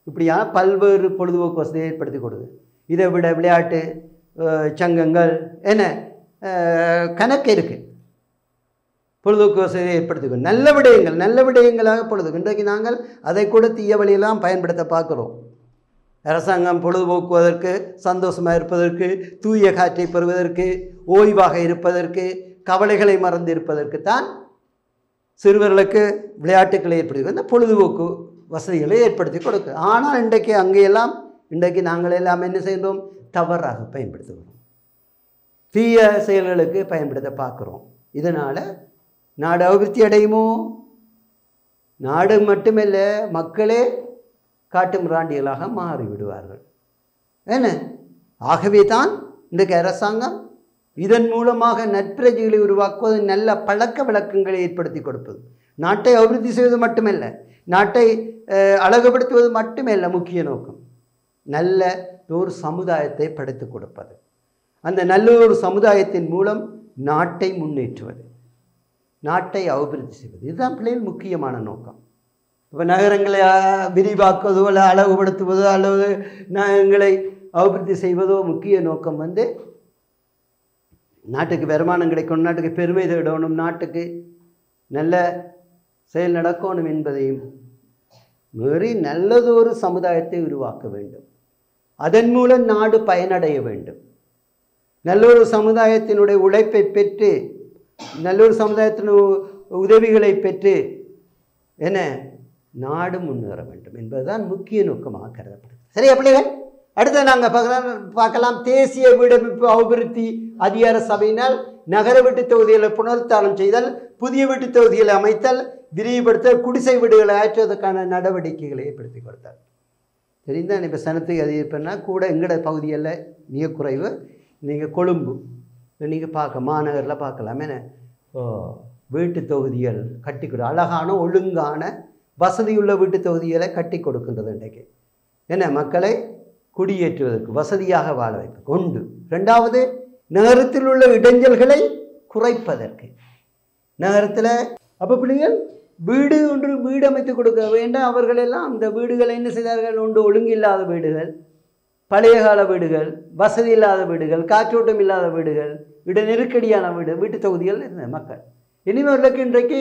Speaker 2: இப்படியான பல்வேறு பொழுதுபோக்கு வசதியை ஏற்படுத்தி கொடுது இதை விட விளையாட்டு சங்கங்கள் என்ன கணக்கு இருக்குது பொழுதுபோக்கு வசதியை ஏற்படுத்திக்கணும் நல்ல விடயங்களாக பொழுதுக்கு இன்றைக்கு நாங்கள் அதை கூட தீய வழியெல்லாம் பயன்படுத்த பார்க்குறோம் அரசாங்கம் பொழுதுபோக்குவதற்கு சந்தோஷமாக இருப்பதற்கு தூய காற்றை பெறுவதற்கு ஓய்வாக இருப்பதற்கு கவலைகளை மறந்து இருப்பதற்கு தான் சிறுவர்களுக்கு விளையாட்டுக்களை ஏற்படுத்தி அந்த பொழுதுபோக்கு வசதிகளை ஏற்படுத்தி கொடுக்கு ஆனால் இன்றைக்கு நாங்கள் எல்லாம் என்ன செய்கிறோம் தவறாக பயன்படுத்துகிறோம் தீய செயல்களுக்கு பயன்படுத்த பார்க்குறோம் இதனால் நாடு அபிவிருத்தி அடையுமோ நாடு மட்டுமல்ல மக்களே காட்டு மிராண்டிகளாக மாறிவிடுவார்கள் என்ன ஆகவே தான் இன்றைக்கு அரசாங்கம் இதன் மூலமாக நற்பிரஜைகளை உருவாக்குவது நல்ல பழக்க வழக்கங்களை ஏற்படுத்தி கொடுப்பது நாட்டை அபிவிருத்தி செய்வது மட்டுமல்ல நாட்டை அழகுபடுத்துவது மட்டுமல்ல முக்கிய நோக்கம் நல்ல ஒரு சமுதாயத்தை படைத்து கொடுப்பது அந்த நல்ல ஒரு சமுதாயத்தின் மூலம் நாட்டை முன்னேற்றுவது நாட்டை அபிவிருத்தி செய்வது இதுதான் பிள்ளைகள் முக்கியமான நோக்கம் இப்போ நகரங்களை விரிவாக்குவதோ அல்ல அழகுபடுத்துவதோ அல்லது நகரங்களை அபிவிருத்தி செய்வதோ முக்கிய நோக்கம் நாட்டுக்கு வருமானம் கிடைக்கணும் நாட்டுக்கு பெருமை தேடணும் நாட்டுக்கு நல்ல செயல் நடக்கணும் என்பதையும் மீறி நல்லதொரு சமுதாயத்தை உருவாக்க வேண்டும் அதன் மூலம் நாடு பயனடைய வேண்டும் நல்லொரு சமுதாயத்தினுடைய உழைப்பை பெற்று நல்லொரு சமுதாயத்தின் உதவிகளை பெற்று என்ன நாடு முன்னேற வேண்டும் என்பதுதான் முக்கிய நோக்கமாக கருதப்படுது சரியா பிள்ளைகள் அடுத்து நாங்கள் பார்க்கலாம் தேசிய வீடமைப்பு அபிவிருத்தி அதிகார சபையினால் நகர வீட்டு தொகுதிகளை புனருத்தானம் செய்தல் புதிய வீட்டு தொகுதிகளை அமைத்தல் விரிவுபடுத்தல் குடிசை வீடுகளை ஆற்றுவதற்கான நடவடிக்கைகளை ஏற்படுத்தி கொடுத்தார் தெரிந்தால் இப்போ சனத்துக்கு அதிகரிப்புனா கூட எங்கட பகுதிகளில் மிக குறைவு நீங்கள் கொழும்பு நீங்கள் பார்க்க மாநகரில் பார்க்கலாம் என்ன வீட்டு தொகுதிகள் கட்டி கொடு அழகான ஒழுங்கான வசதியுள்ள வீட்டு தொகுதிகளை கட்டி கொடுக்கின்றது இன்றைக்கு என்ன மக்களை குடியேற்றுவதற்கு வசதியாக வாழ வைக்க உண்டு ரெண்டாவது நகரத்தில் உள்ள இடைஞ்சல்களை குறைப்பதற்கு நகரத்தில் அப்போ பிள்ளைகள் வீடு அமைத்து கொடுக்க வேண்டாம் அவர்களெல்லாம் அந்த வீடுகளை என்ன செய்தார்கள் உண்டு ஒழுங்கில்லாத வீடுகள் பழைய கால வீடுகள் வசதி இல்லாத வீடுகள் காற்றோட்டம் இல்லாத வீடுகள் இட நெருக்கடியான வீட்டு தொகுதிகள் இருந்த மக்கள் இனிமேலுக்கு இன்றைக்கு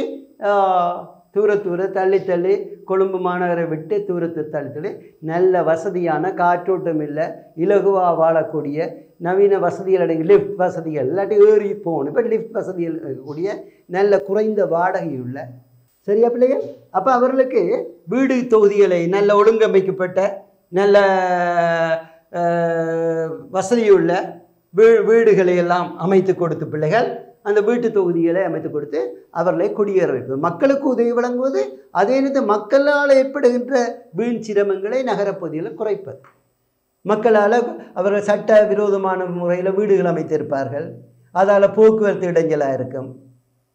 Speaker 2: தூர தள்ளி கொழும்பு மாநகரை விட்டு தூரத்தை தள்ளி நல்ல வசதியான காற்றோட்டம் இல்லை இலகுவாக வாழக்கூடிய நவீன வசதிகள் அடங்கி லிஃப்ட் வசதிகள் இல்லாட்டி ஏறி போகணும் இப்போ லிஃப்ட் வசதிகள் கூடிய நல்ல குறைந்த வாடகையுள்ள சரியா பிள்ளைகள் அப்போ அவர்களுக்கு வீடு தொகுதிகளை நல்ல ஒழுங்கமைக்கப்பட்ட நல்ல வசதியுள்ள வீடுகளை எல்லாம் அமைத்து கொடுத்து பிள்ளைகள் அந்த வீட்டு தொகுதிகளை அமைத்து கொடுத்து அவர்களை குடியேற வைப்பது மக்களுக்கு உதவி வழங்குவது அதே நேரத்தில் மக்களால் ஏற்படுகின்ற வீண் சிரமங்களை நகரப்பகுதியில் குறைப்பது மக்களால் அவர்கள் சட்ட விரோதமான முறையில் வீடுகள் அமைத்திருப்பார்கள் அதால் போக்குவரத்து இடைஞ்சலாக இருக்கும்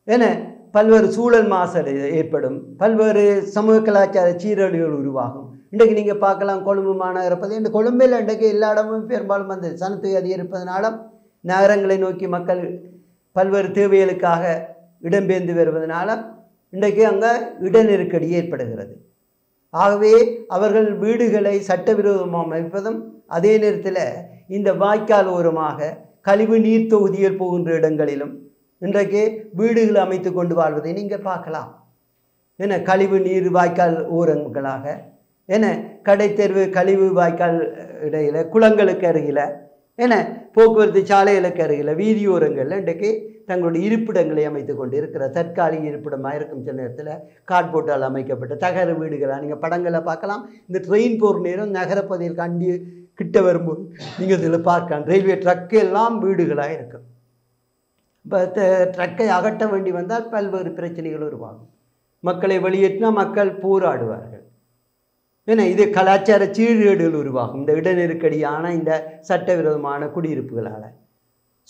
Speaker 2: ஏன்னா பல்வேறு சூழல் மாசு ஏற்படும் பல்வேறு சமூக கலாச்சார சீரழிவுகள் உருவாகும் இன்றைக்கு நீங்கள் பார்க்கலாம் கொழும்பு மாநகரப்பது இந்த கொழும்பில் இன்றைக்கு எல்லா இடமும் பெரும்பாலும் வந்து சனத்தொகை அதிகரிப்பதனாலும் நகரங்களை நோக்கி மக்கள் பல்வேறு தேவைகளுக்காக இடம்பெயர்ந்து வருவதனால இன்றைக்கு அங்கே இட நெருக்கடி ஏற்படுகிறது ஆகவே அவர்கள் வீடுகளை சட்டவிரோதமாக அமைப்பதும் அதே நேரத்தில் இந்த வாய்க்கால் ஓரமாக கழிவு நீர் தொகுதிகள் போகின்ற இடங்களிலும் இன்றைக்கு வீடுகளை அமைத்து கொண்டு வாழ்வதை நீங்கள் பார்க்கலாம் என்ன கழிவு நீர் வாய்க்கால் ஓரங்களாக என்ன கடை தெருவு கழிவு வாய்க்கால் இடையில் குளங்களுக்கு அருகில் என்ன போக்குவரத்து சாலைகளுக்கு அருகில் வீதியோரங்களில் இன்றைக்கு தங்களுடைய இருப்பிடங்களை அமைத்து கொண்டு இருக்கிற தற்காலிக இருப்பிடமாக இருக்கும் சில நேரத்தில் கார்ட்போர்ட்டால் அமைக்கப்பட்ட தகர வீடுகளாக நீங்கள் படங்களை பார்க்கலாம் இந்த ட்ரெயின் போகிற நேரம் நகரப்பகுதியில் கிட்ட வரும்போது நீங்கள் இதில் பார்க்கலாம் ரயில்வே ட்ரக்கு எல்லாம் வீடுகளாக இருக்கும். இப்போ ட்ரக்கை அகற்ற வேண்டி வந்தால் பல்வேறு பிரச்சனைகள் உருவாகும். மக்களை வெளியேற்றினா மக்கள் போராடுவார்கள். ஏன்னா இது கலாச்சார சீர்கேடுகள் உருவாகும். இந்த இட நெருக்கடியான இந்த சட்டவிரோதமான குடியிருப்புகளால்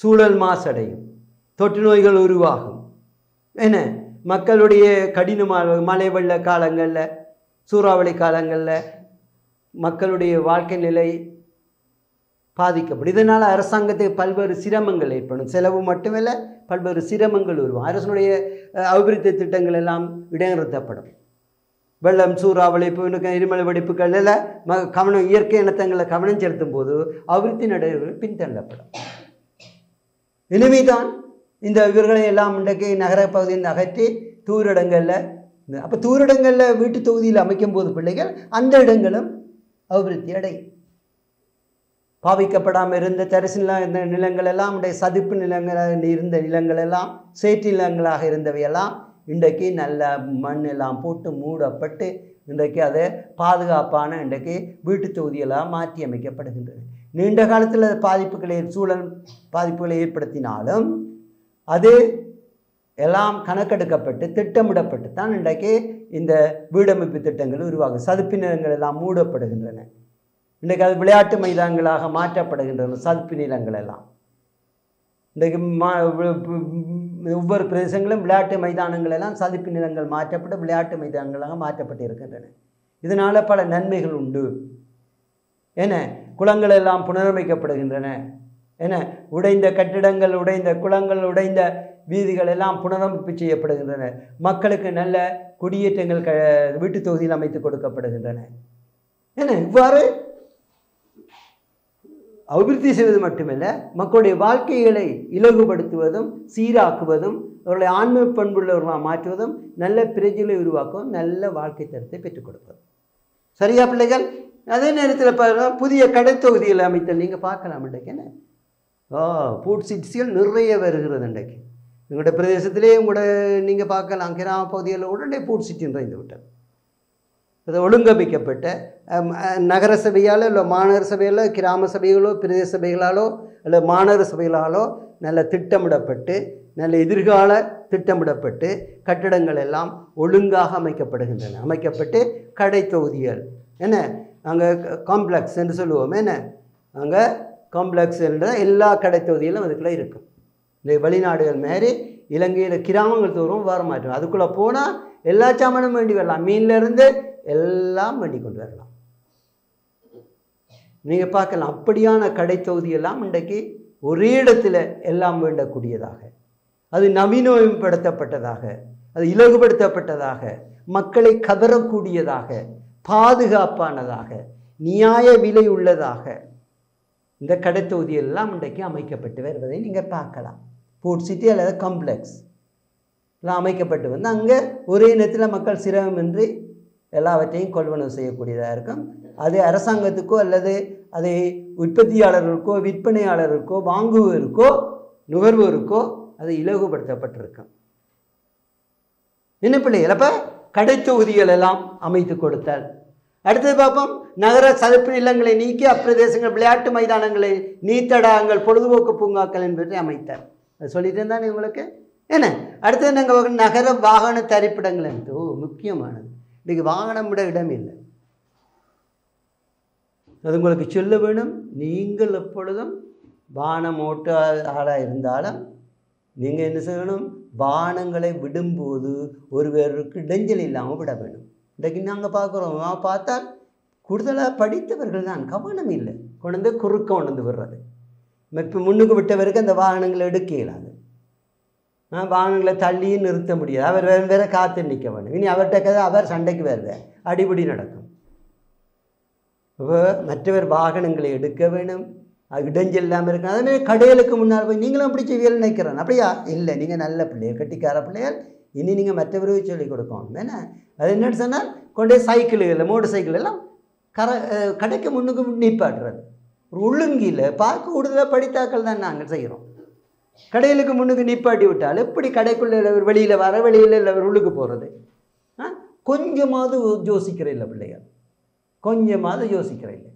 Speaker 2: சூழல் மாசடையும், தொற்று நோய்கள் உருவாகும். என்ன மக்களுடைய கடினமான மழை வெள்ள காலங்களில், சூறாவளி காலங்களில் மக்களுடைய வாழ்க்கை நிலை பாதிக்கப்படும். இதனால் அரசாங்கத்துக்கு பல்வேறு சிரமங்கள் ஏற்படும். செலவு மட்டுமில்லை, பல்வேறு சிரமங்கள் உருவாகும். அரசனுடைய அபிவிருத்தி திட்டங்கள் எல்லாம் இடைநிறுத்தப்படும். வெள்ளம், சூறாவளி, எரிமலை வெடிப்புகளில் கவனம், இயற்கை இனத்தங்களை கவனம் செலுத்தும் போது அபிவிருத்தி நடைமுறைகள் பின்தள்ளப்படும். எனவே தான் இந்த இவர்களை எல்லாம் இன்றைக்கு நகர பகுதியில் அகற்றி தூரிடங்களில், அப்போ தூரிடங்களில் வீட்டு தொகுதியில் அமைக்கும் போது பிள்ளைகள் அந்த இடங்களும் அபிவிருத்தி அடையும். பாவிக்கப்படாமல் இருந்த தரிசு நிலங்கள் எல்லாம் இன்றைய சதுப்பு நிலங்களாக இருந்த நிலங்கள் எல்லாம் சேற்று நிலங்களாக இருந்தவையெல்லாம் இன்றைக்கு நல்ல மண் எல்லாம் போட்டு மூடப்பட்டு இன்றைக்கு அதை பாதுகாப்பான இன்றைக்கு வீட்டு தொகுதியெல்லாம் மாற்றி அமைக்கப்படுகின்றன. நீண்ட காலத்தில் பாதிப்புகளை, சூழல் பாதிப்புகளை ஏற்படுத்தினாலும் அது எல்லாம் கணக்கெடுக்கப்பட்டு திட்டமிடப்பட்டு தான் இன்றைக்கு இந்த வீடமைப்பு திட்டங்கள் உருவாகும். சதுப்பு நிலங்கள் எல்லாம் மூடப்படுகின்றன. இன்றைக்கு அது விளையாட்டு மைதானங்களாக மாற்றப்படுகின்றன. சதுப்பு நிலங்கள் எல்லாம் இன்றைக்கு ஒவ்வொரு பிரதேசங்களும் விளையாட்டு மைதானங்கள் எல்லாம் சதுப்பு நிலங்கள் மாற்றப்பட்டு விளையாட்டு மைதானங்களாக மாற்றப்பட்டு இருக்கின்றன. இதனால் பல நன்மைகள் உண்டு. ஏன்னா குளங்கள் எல்லாம் புனரமைக்கப்படுகின்றன. ஏன்னா உடைந்த கட்டிடங்கள், உடைந்த குளங்கள், உடைந்த வீதிகள் எல்லாம் புனரமைப்பு செய்யப்படுகின்றன. மக்களுக்கு நல்ல குடியேற்றங்கள் வீட்டு தொகுதியில் அமைத்து கொடுக்கப்படுகின்றன. ஏன்னா இவ்வாறு அபிவிருத்தி செய்வது மட்டுமல்ல, மக்களுடைய வாழ்க்கைகளை இலகுபடுத்துவதும் சீராக்குவதும் அவர்களை ஆன்மீக பண்புள்ளவர்களாக மாற்றுவதும் நல்ல பிரஜைகளை உருவாக்கவும் நல்ல வாழ்க்கை தரத்தை பெற்றுக் கொடுப்பதும். சரியா பிள்ளைகள்? அதே நேரத்தில் பாருங்க, புதிய கடை தொகுதிகளை அமைத்தல் நீங்கள் பார்க்கலாம். இன்றைக்கு என்ன ஃபுட் சிட்டிஸ்கள் நிறைய வருகிறது. இன்றைக்கு எங்களோட பிரதேசத்திலே கூட நீங்கள் பார்க்கலாம், கிராம பகுதிகளில் உடனே ஃபுட் சிட்டி நிறைந்து விட்டது. அது ஒழுங்கமைக்கப்பட்ட நகர சபையால் இல்லை மாநகர சபையாலோ, கிராம சபைகளோ, பிரதேச சபைகளாலோ இல்லை மாநகர சபைகளாலோ நல்ல திட்டமிடப்பட்டு, நல்ல எதிர்கால திட்டமிடப்பட்டு கட்டடங்கள் எல்லாம் ஒழுங்காக அமைக்கப்படுகின்றன. அமைக்கப்பட்டு கடை தொகுதிகள் என்ன அங்கே காம்ப்ளெக்ஸ் என்று சொல்லுவோம். என்ன அங்கே காம்ப்ளெக்ஸ் என்ற எல்லா கடை தொகுதிகளும் அதுக்குள்ளே இருக்கும். இந்த வெளிநாடுகள் மாரி இலங்கையில் கிராமங்கள் தோறும் வர மாட்டோம். அதுக்குள்ளே போனால் எல்லா சாமானும் வேண்டி வரலாம். மீன்லேருந்து எல்லாம் வேண்டி கொண்டு வரலாம். நீங்கள் பார்க்கலாம், அப்படியான கடை தொகுதியெல்லாம் இன்றைக்கு ஒரே இடத்துல எல்லாம் வேண்டக்கூடியதாக, அது நவீனப்படுத்தப்பட்டதாக, அது இலகுபடுத்தப்பட்டதாக, மக்களை கவரக்கூடியதாக, பாதுகாப்பானதாக, நியாய விலை உள்ளதாக இந்த கடை தொகுதியெல்லாம் இன்றைக்கு அமைக்கப்பட்டு வருவதை நீங்கள் பார்க்கலாம். ஃபுட் சிட்டி அல்லது காம்ப்ளெக்ஸ் எல்லாம் அமைக்கப்பட்டு வந்து அங்கே ஒரே நேரத்தில் மக்கள் சிரமமின்றி எல்லாவற்றையும் கொள்வனவு செய்யக்கூடியதாக இருக்கும். அது அரசாங்கத்துக்கோ அல்லது அதை உற்பத்தியாளர்களுக்கோ விற்பனையாளருக்கோ வாங்குவோருக்கோ நுகர்வோருக்கோ அது இலகுபடுத்தப்பட்டிருக்கும். என்ன பிள்ளைகள், அப்போ கடை தொகுதிகள் எல்லாம் அமைத்து கொடுத்தால். அடுத்தது பார்ப்போம், நகர சதுப்பு நிலங்களை நீக்கி அப்பிரதேசங்கள் விளையாட்டு மைதானங்களை, நீர்த்தடாகங்கள், பொழுதுபோக்கு பூங்காக்கள் என்பதை அமைத்தார். அது சொல்லிட்டு இருந்தானே உங்களுக்கு. என்ன அடுத்தது நாங்கள் நகர வாகன தரிப்பிடங்கள் என்று முக்கியமானது. இன்றைக்கு வாகனம் விட இடம் இல்லை. அது உங்களுக்கு சொல்ல வேணும். நீங்கள் எப்பொழுதும் வாகனம் ஓட்டாளாக இருந்தாலும் நீங்கள் என்ன செய்யணும், வாகனங்களை விடும்போது ஒருவருக்கு இடைஞ்சல் இல்லாமல் விட வேணும். இன்றைக்கு நாங்கள் பார்க்குறோம், பார்த்தால் கூடுதலாக படித்தவர்கள் தான் கவனம் இல்லை, கொண்டு வந்து குறுக்க கொண்டு வந்து விடுறது. இப்போ முன்னுக்கு விட்டவருக்கு அந்த வாகனங்களை எடுக்க இயலாது. வாகனங்களை தள்ளியும் நிறுத்த முடியாது. அவர் வேற காத்து நிற்க வேணும். இனி அவர்கிட்ட கதை அவர் சண்டைக்கு வருவார், அடிபடி நடக்கும். இப்போ மற்றவர் வாகனங்களை எடுக்க வேணும், இடைஞ்சல் இல்லாமல் இருக்கணும். அதேமாதிரி கடைகளுக்கு முன்னால் போய் நீங்களும் அப்படி செய்வியல் நினைக்கிறேன். அப்படியா? இல்லை, நீங்கள் நல்ல பிள்ளைகள், கட்டிக்கார பிள்ளைகள், இனி நீங்கள் மற்றவருக்கு சொல்லிக் கொடுக்கணும். ஏன்னா அது என்னென்னு சொன்னால் கொண்டே சைக்கிள்கள், மோட்டர் சைக்கிள் எல்லாம் கடைக்கு முன்னுக்கு நீப்பாடுறது ஒரு ஒழுங்கில் பார்க்க கூடுதலாக படித்தாக்கள் தான் நாங்கள் செய்கிறோம். கடைகளுக்கு முன்னுக்கு நிப்பாட்டி விட்டால் எப்படி கடைக்குள்ளே வெளியில் வர, வெளியில் இல்லை உள்ளுக்கு போகிறது? கொஞ்சமாவது யோசிக்கிற இல்லை பிள்ளைகள், கொஞ்சமாவது யோசிக்கிற இல்லை.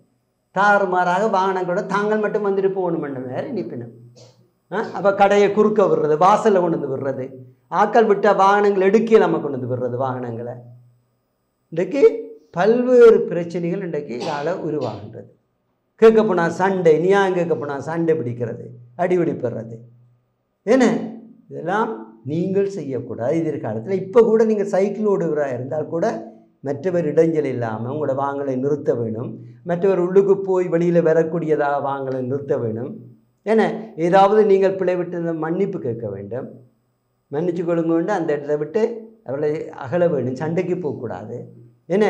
Speaker 2: தாறுமாறாக வாகனங்களோட தாங்கள் மட்டும் வந்துட்டு போகணுமென்ற வேறு நிற்பினும். அப்போ கடையை குறுக்க விடுறது, வாசலில் கொண்டு வந்து விடுறது, ஆக்கள் விட்டால் வாகனங்கள் எடுக்க நம்ம கொண்டு வந்து விடுறது வாகனங்களை. இன்றைக்கு பல்வேறு பிரச்சனைகள் இன்றைக்கு இதால் உருவாகின்றது. கேட்க போனால் சண்டை, நியாயம் கேட்க போனால் சண்டை பிடிக்கிறது, அடிபிடிப்படுறது. ஏன்னா இதெல்லாம் நீங்கள் செய்யக்கூடாது. எதிர்காலத்தில் இப்போ கூட நீங்கள் சைக்கிள் ஓடுவராக இருந்தால் கூட மற்றவர் இடைஞ்சல் இல்லாமல் உங்களோட வாங்கலை நிறுத்த வேணும். மற்றவர் உள்ளுக்கு போய் வெளியில் வரக்கூடியதாக வாங்கலை நிறுத்த வேணும். ஏன்னா ஏதாவது நீங்கள் பிழை விட்டு மன்னிப்பு கேட்க வேண்டும், மன்னிச்சு கொள்ளுங்க வேண்டும். அந்த இடத்த விட்டு அவளை அகல வேணும், சண்டைக்கு போகக்கூடாது. ஏன்னா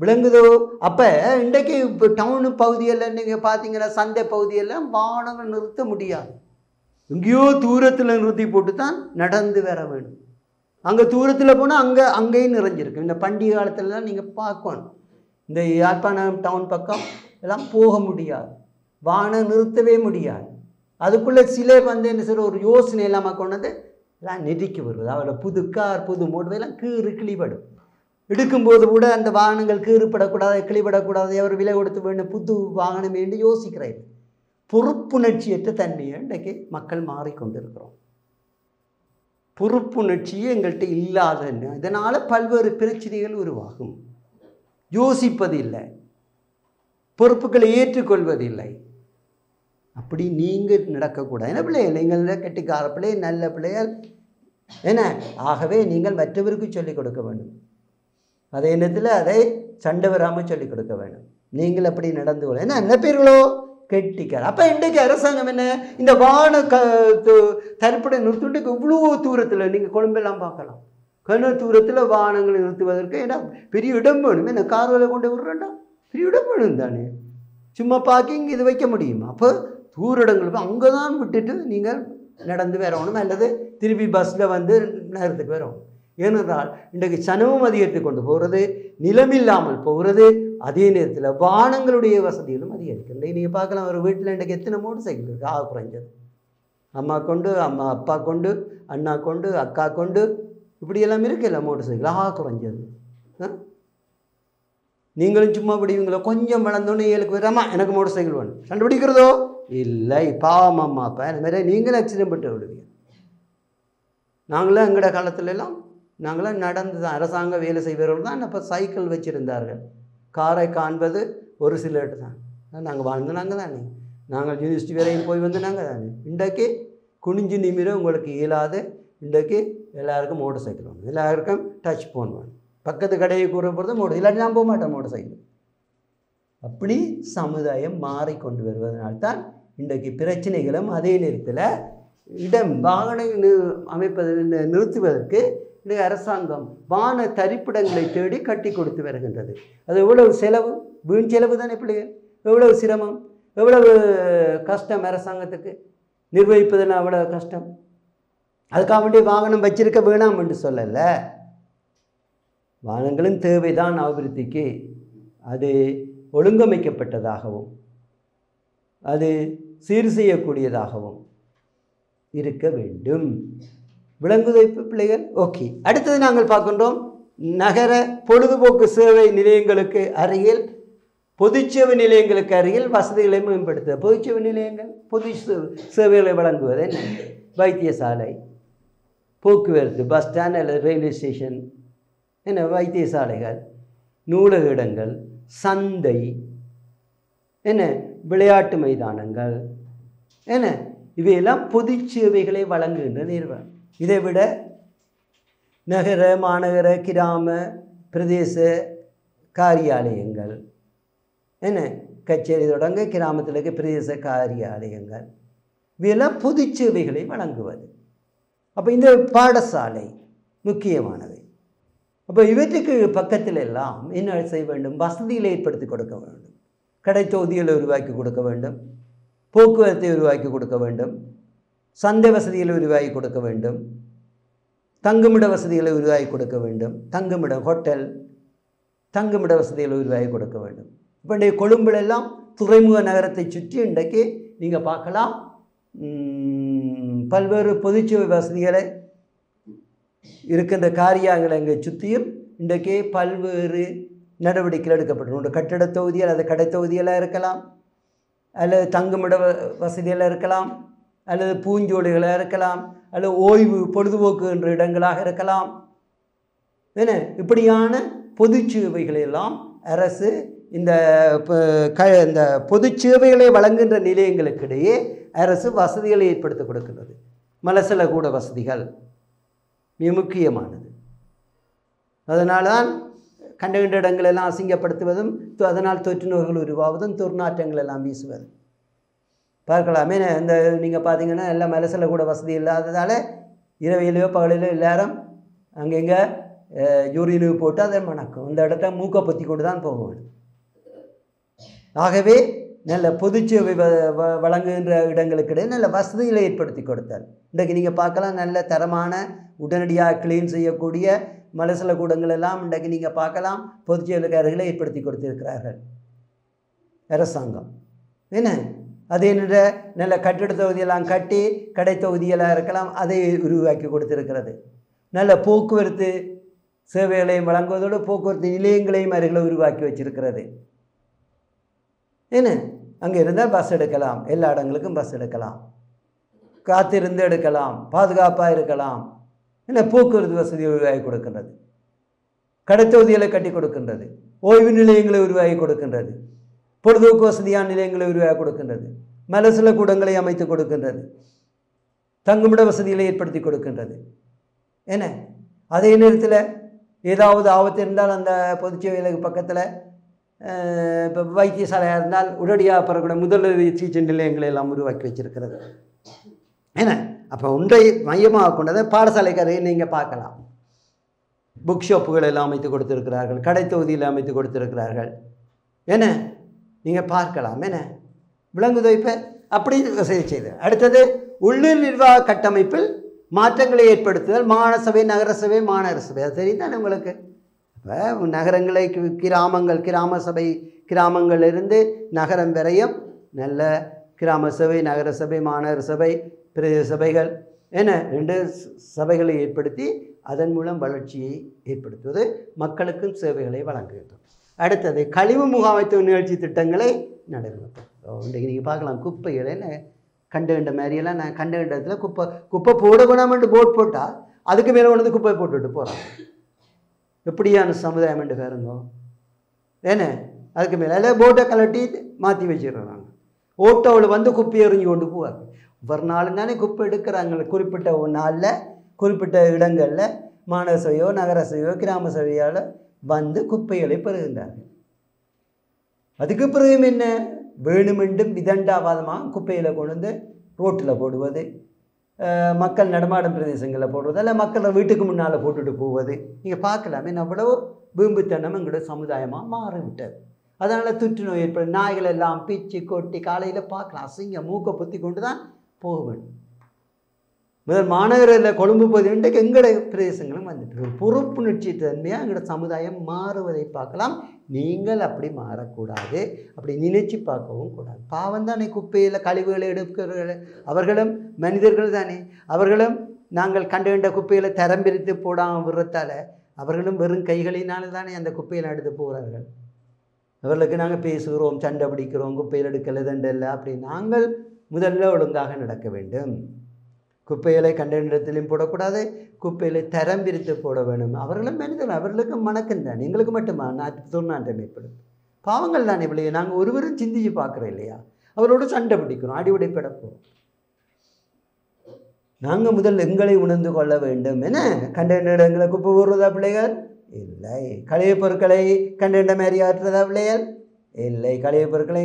Speaker 2: விளங்குதோ? அப்போ இன்றைக்கு இப்போ டவுனு பகுதியெல்லாம் நீங்கள் பார்த்தீங்கன்னா சந்தை பகுதியெல்லாம் வாகனங்கள் நிறுத்த முடியாது. எங்கேயோ தூரத்தில் நிறுத்தி போட்டு தான் நடந்து வர வேணும். அங்கே தூரத்தில் போனால் அங்கேயும் நிறைஞ்சிருக்கு. இந்த பண்டிகை காலத்தில் தான் நீங்கள் பார்க்கணும். இந்த யாழ்ப்பாணம் டவுன் பக்கம் எல்லாம் போக முடியாது, வாகனம் நிறுத்தவே முடியாது. அதுக்குள்ளே சில வந்து என்ன சொல்கிற ஒரு யோசனை இல்லாமல் கொண்டது எல்லாம் நெருக்கி வருது. அவளை புது கார் புது மோட்டர்லாம் கிளிபடும். எடுக்கும்போது கூட அந்த வாகனங்கள் கீறுபடக்கூடாது, கிளிபடக்கூடாது, அவர் விலை கொடுத்து வேணும் புது வாகனம் என்று யோசிக்கிறார்கள். பொறுப்புணர்ச்சியற்ற தன்மையை இன்றைக்கு மக்கள் மாறிக்கொண்டிருக்கிறோம். பொறுப்புணர்ச்சியே எங்கள்கிட்ட இல்லாதன்னு, இதனால் பல்வேறு பிரச்சனைகள் உருவாகும். யோசிப்பதில்லை, பொறுப்புகளை ஏற்றுக்கொள்வதில்லை. அப்படி நீங்கள் நடக்கக்கூடாது. என்ன பிள்ளைகள், நீங்கள் கெட்டிக்கார பிள்ளை, நல்ல பிள்ளைகள் என்ன. ஆகவே நீங்கள் மற்றவருக்கு சொல்லிக் கொடுக்க வேண்டும். அதே நேரத்தில் அதை சண்டை வராமல் சொல்லிக் கொடுக்க வேண்டும். நீங்கள் அப்படி நடந்து கொள்ள என்ன என்ன பேர்களோ கெட்டிக்கார். அப்போ இன்றைக்கு அரசாங்கம் என்ன, இந்த வான தரிப்படை நிறுத்துட்டுக்கு இவ்வளோ தூரத்தில் நீங்கள் கொழும்பெல்லாம் பார்க்கலாம். கன தூரத்தில் வாகனங்களை நிறுத்துவதற்கு ஏன்னா பெரிய இடம் வேணும். என்ன கார்களை கொண்டு விடுறேன்டா, பெரிய இடம் வேணும் தானே. சும்மா பார்க்கிங் இது வைக்க முடியுமா? அப்போ தூர இடங்களுக்கு அங்கே தான் விட்டுட்டு நீங்கள் நடந்து வரணும், அல்லது திருப்பி பஸ்ஸில் வந்து நேரத்துக்கு வரணும். ஏனென்றால் இன்றைக்கு சனமும் அதிகரித்து கொண்டு போகிறது, நிலமில்லாமல் போகிறது. அதே நேரத்தில் வாகனங்களுடைய வசதிகளும் அதிகரிக்கிறது. நீங்கள் பார்க்கலாம், ஒரு வீட்டில் இன்றைக்கு எத்தனை மோட்டர் சைக்கிள் இருக்குது? ஆக குறைஞ்சது அம்மா கொண்டு, அப்பா கொண்டு, அண்ணா கொண்டு, அக்கா கொண்டு, இப்படியெல்லாம் இருக்குல்ல மோட்டர் சைக்கிள். ஆக குறைஞ்சது. நீங்களும் சும்மா பிடிவீங்களோ, கொஞ்சம் வளர்ந்தோன்னே ஏழுக்கு வராமா எனக்கு மோட்டர் சைக்கிள் வேணும் சண்டை பிடிக்கிறதோ இல்லை. பாவம் அம்மா அப்பா இந்த மாதிரி நீங்களும் ஆக்சிடென்ட் பட்டு விடுவீங்க. நாங்களாம் எங்களோட காலத்துலலாம் நாங்களாம் நடந்து தான், அரசாங்க வேலை செய்பவர்கள் தான் அப்போ சைக்கிள் வச்சுருந்தார்கள். காரை காண்பது ஒரு சிலர் தான். நாங்கள் வாழ்ந்து நாங்கள் தானே, நாங்கள் யூனிவர்சிட்டி வரையும் போய் வந்து நாங்கள் தானே. இன்றைக்கு குனிஞ்சு நிமிர உங்களுக்கு இயலாது. இன்றைக்கு எல்லாருக்கும் மோட்டர் சைக்கிள் வேணும், எல்லாருக்கும் டச் ஃபோன் வேணும். பக்கத்து கடையை கூற போகிறது மோட்டர், இல்லாட்டி நான் போக மாட்டேன் மோட்டர் சைக்கிள். அப்படி சமுதாயம் மாறிக்கொண்டு வருவதனால்தான் இன்றைக்கு பிரச்சனைகளும் அதே நேரத்தில் இடம் வாகனம் அமைப்பது நிறுத்துவதற்கு இன்றைக்கு அரசாங்கம் வான தரிப்பிடங்களை தேடி கட்டி கொடுத்து வருகின்றது. அது எவ்வளவு செலவு, வீண் செலவு தானே பிள்ளைகள். எவ்வளவு சிரமம், எவ்வளவு கஷ்டம் அரசாங்கத்துக்கு நிர்வகிப்பதில் அவ்வளவு கஷ்டம். அதுக்காக வேண்டிய வாகனம் வச்சிருக்க வேணாம் என்று சொல்லலை. வாகனங்களும் தேவைதான் அபிவிருத்திக்கு. அது ஒழுங்கமைக்கப்பட்டதாகவும் அது சீர் செய்யக்கூடியதாகவும் இருக்க வேண்டும். விளங்குதை பிள்ளைகள்? ஓகே. அடுத்தது நாங்கள் பார்க்கின்றோம், நகர பொழுதுபோக்கு சேவை நிலையங்களுக்கு அருகில், பொதுச்சேவை நிலையங்களுக்கு அருகில் வசதிகளை மேம்படுத்த. பொதுச்சேவை நிலையங்கள் பொது சேவைகளை வழங்குவது என்ன? வைத்தியசாலை, போக்குவரத்து, பஸ் ஸ்டாண்ட் அல்லது ரயில்வே ஸ்டேஷன், என்ன வைத்தியசாலைகள், நூலக இடங்கள், சந்தை, என்ன விளையாட்டு மைதானங்கள், என்ன இவையெல்லாம் பொது சேவைகளை வழங்குகின்ற நிறுவனம். இதை விட நகர, மாநகர, கிராம, பிரதேச காரியாலயங்கள், என்ன கச்சேரி தொடங்க கிராமத்தில் இருக்க பிரதேச காரியாலயங்கள், இவையெல்லாம் பொது சேவைகளை வழங்குவது. அப்போ இந்த பாடசாலை முக்கியமானது. அப்போ இவற்றுக்கு பக்கத்தில் எல்லாம் என்ன செய்ய வேண்டும்? வசதிகளை ஏற்படுத்தி கொடுக்க வேண்டும். கடை தொகுதிகளை உருவாக்கி கொடுக்க வேண்டும், போக்குவரத்தை உருவாக்கி கொடுக்க வேண்டும், சந்தை வசதிகளை உருவாக்கி கொடுக்க வேண்டும், தங்குமிட வசதிகளை உருவாக்கி கொடுக்க வேண்டும், தங்குமிட ஹோட்டல் தங்குமிட வசதிகளை உருவாக்கி கொடுக்க வேண்டும். இப்போ இன்றைய கொழும்புலெல்லாம் துறைமுக நகரத்தை சுற்றி இன்றைக்கு நீங்கள் பார்க்கலாம் பல்வேறு பொதுச்சேவை வசதிகளை இருக்கின்ற காரியாங்களை அங்கே சுற்றியும் இன்றைக்கு பல்வேறு நடவடிக்கைகள் எடுக்கப்படும். கட்டட தொகுதிகள், அது கடை தொகுதிகளாக இருக்கலாம், அல்லது தங்குமிட வசதிகள் இருக்கலாம், அல்லது பூஞ்சோலைகளாக இருக்கலாம், அல்லது ஓய்வு பொழுதுபோக்கு என்ற இடங்களாக இருக்கலாம். என்ன இப்படியான பொது சேவைகளெல்லாம் அரசு இந்த இந்த பொது சேவைகளை வழங்குகின்ற நிலையங்களுக்கிடையே அரசு வசதிகளை ஏற்படுத்தி கொடுக்கின்றது. மலசல கூட வசதிகள் மிக முக்கியமானது. அதனால தான் கண்ட கண்ட இடங்களெல்லாம் அசிங்கப்படுத்துவதும் அதனால் தொற்று நோய்கள் உருவாவதும் துர்நாற்றங்கள் எல்லாம் வீசுவது பார்க்கலாமே. இந்த நீங்கள் பார்த்தீங்கன்னா எல்லாம் மலசல கூட வசதி இல்லாததால் இரவிலையோ பகலிலோ எல்லாரும் அங்கெங்கே யூரினு போட்டு அதை மணக்கும். இந்த இடத்த மூக்கை பொத்தி கொண்டு தான் போக வேண்டும். ஆகவே நல்ல பொதுச்சேவை வழங்குகின்ற இடங்களுக்கிடையே நல்ல வசதிகளை ஏற்படுத்தி கொடுத்தால் இன்றைக்கு நீங்கள் பார்க்கலாம் நல்ல தரமான உடனடியாக கிளீன் செய்யக்கூடிய மலசல கூடங்கள் எல்லாம் இன்றைக்கு நீங்கள் பார்க்கலாம் பொதுச்சேவைக்காரர்களை ஏற்படுத்தி கொடுத்திருக்கிறார்கள் அரசாங்கம். என்ன அதே நல்ல கட்டிட தொகுதியெல்லாம் கட்டி கடை தொகுதியெல்லாம் இருக்கலாம், அதை உருவாக்கி கொடுத்திருக்கிறது. நல்ல போக்குவரத்து சேவைகளையும் வழங்குவதோடு போக்குவரத்து நிலையங்களையும் அருகில் உருவாக்கி வச்சிருக்கிறது. என்ன அங்கே இருந்தால் பஸ் எடுக்கலாம், எல்லா இடங்களுக்கும் பஸ் எடுக்கலாம், காத்திருந்து எடுக்கலாம், பாதுகாப்பாக இருக்கலாம். என்ன போக்குவரத்து வசதி உருவாகி கொடுக்கின்றது, கடைத்தொகுதிகளை கட்டி கொடுக்கின்றது, ஓய்வு நிலையங்களை உருவாகி கொடுக்கின்றது, பொழுதுபோக்கு வசதியான நிலையங்களை உருவாகி கொடுக்கின்றது, மலசல கூடங்களை அமைத்து கொடுக்கின்றது, தங்குமிட வசதிகளை ஏற்படுத்தி கொடுக்கின்றது. என்ன அதே நேரத்தில் ஏதாவது ஆபத்து இருந்தால் அந்த பொதுச்சேவைகளுக்கு பக்கத்தில் இப்போ வைத்தியசாலையாக இருந்தால் உடனடியாக பெறக்கூடிய முதலுதவி சிகிச்சை நிலையங்களை எல்லாம் உருவாக்கி வச்சிருக்கிறது. ஏன்னா அப்போ ஒன்றை மையமாக கொண்டதை பாடசாலைக்காரையை நீங்கள் பார்க்கலாம். புக் ஷாப்புகள் எல்லாம் அமைத்து கொடுத்துருக்கிறார்கள், கடை தொகுதியில் அமைத்து கொடுத்துருக்கிறார்கள். என்ன நீங்கள் பார்க்கலாம். என்ன விளங்குதோ இப்போ அப்படி வசதி செய்து. அடுத்தது உள்ளூர் நிர்வாக கட்டமைப்பில் மாற்றங்களை ஏற்படுத்துதல். மாகாண சபை, நகர சபை, மாநகர சபை அது தெரியுதானே உங்களுக்கு. இப்போ நகரங்களை கிராமங்கள், கிராம சபை கிராமங்களிலிருந்து நகரம் வரையும் நல்ல கிராம சபை, நகர சபை, மாநகர சபை, பிரதேச சபைகள் என 2 சபைகளை ஏற்படுத்தி அதன் மூலம் வளர்ச்சியை ஏற்படுத்துவது, மக்களுக்கும் சேவைகளை வழங்குகிறது. அடுத்தது கழிவு முகாமைத்துவ நிகழ்ச்சி திட்டங்களை நடைமுறைப்படுத்தும். இன்றைக்கு நீங்கள் பார்க்கலாம் குப்பைகளை கண்ட மாதிரியெல்லாம் நான் கண்ட இடத்துல குப்பை போடக்கூடாமட்டு போட் போட்டால் அதுக்கு மேலே கொண்டு குப்பை போட்டுவிட்டு போகிறாங்க. எப்படியான சமுதாயம் என்று பாருங்க. ஏன்னா அதுக்கு மேலே போட்டை கலட்டி மாற்றி வச்சிடுறாங்க. ஓட்டோவில் வந்து குப்பை எறிஞ்சு கொண்டு போவாங்க. ஒரு நாள் தானே குப்பை எடுக்கிறாங்க. குறிப்பிட்ட ஒரு நாளில் குறிப்பிட்ட இடங்களில் மாநகர சபையோ, நகர சபையோ, கிராம சபையால் வந்து குப்பைகளை பெறுகின்றார்கள். அதுக்கு பிறகு என்ன வேணுமென்றும் விதண்டாவாதமாக குப்பையில் கொண்டு வந்து ரோட்டில் போடுவது, மக்கள் நடமாடும் பிரதேசங்களில் போடுவது, அல்ல மக்களை வீட்டுக்கு முன்னால் போட்டுட்டு போவது. நீங்கள் பார்க்கலாமே அவ்வளோ வீம்புத்தனம் எங்களோட சமுதாயமாக மாறிவிட்டது. அதனால் தொற்று நோய் ஏற்படும். நாய்கள் எல்லாம் பிச்சு கொட்டி காலையில் பார்க்கலாம் அசிங்க மூக்கை பொத்தி கொண்டு தான் போக வேண்டும். முதல் மாநகரில் கொழும்பு பகுதி இன்றைக்கு எங்களுடைய பிரதேசங்களும் வந்துட்டு ஒரு பொறுப்புணர்ச்சி தன்மையாக எங்களோட சமுதாயம் மாறுவதை பார்க்கலாம். நீங்கள் அப்படி மாறக்கூடாது, அப்படி நினைச்சு பார்க்கவும் கூடாது. பாவம் தானே குப்பையில் கழிவுகளை எடுக்கிறவர்கள், அவர்களும் மனிதர்கள் தானே. அவர்களும் நாங்கள் கண்ட குப்பையில் தரம் பிரித்து போடாமல் விடுறதால அவர்களும் வெறும் கைகளினால தானே அந்த குப்பையில் எடுத்து போகிறார்கள். அவர்களுக்கு நாங்கள் பேசுகிறோம், சண்டை பிடிக்கிறோம், குப்பையில் எடுக்கலை தண்டல்ல. அப்படி நாங்கள் முதல்ல ஒழுங்காக நடக்க வேண்டும். குப்பைகளை கண்ட இடத்திலையும் போடக்கூடாது, குப்பைகளை தரம் பிரித்து போட வேணும். அவர்களும் மனிதர்கள், அவர்களுக்கு மணக்கம் தான், எங்களுக்கு மட்டுமா துர்நாற்றம் ஏற்படும். பாவங்கள் தானே பிள்ளைங்க. நாங்கள் ஒருவரும் சிந்திச்சு பார்க்குறோம் இல்லையா? அவரோட சண்டை பிடிக்கிறோம், அடிவுடை பிடப்போம். நாங்கள் முதல் எங்களை உணர்ந்து கொள்ள வேண்டும். என்ன கண்ட இடங்களை குப்பை போடுறதா பிள்ளைகள்? இல்லை. கழிவுப் பொருட்களை கண்ட மாதிரி ஆற்றுறதா பிள்ளைகள்? இல்லை. கழிவுப் பொருட்களை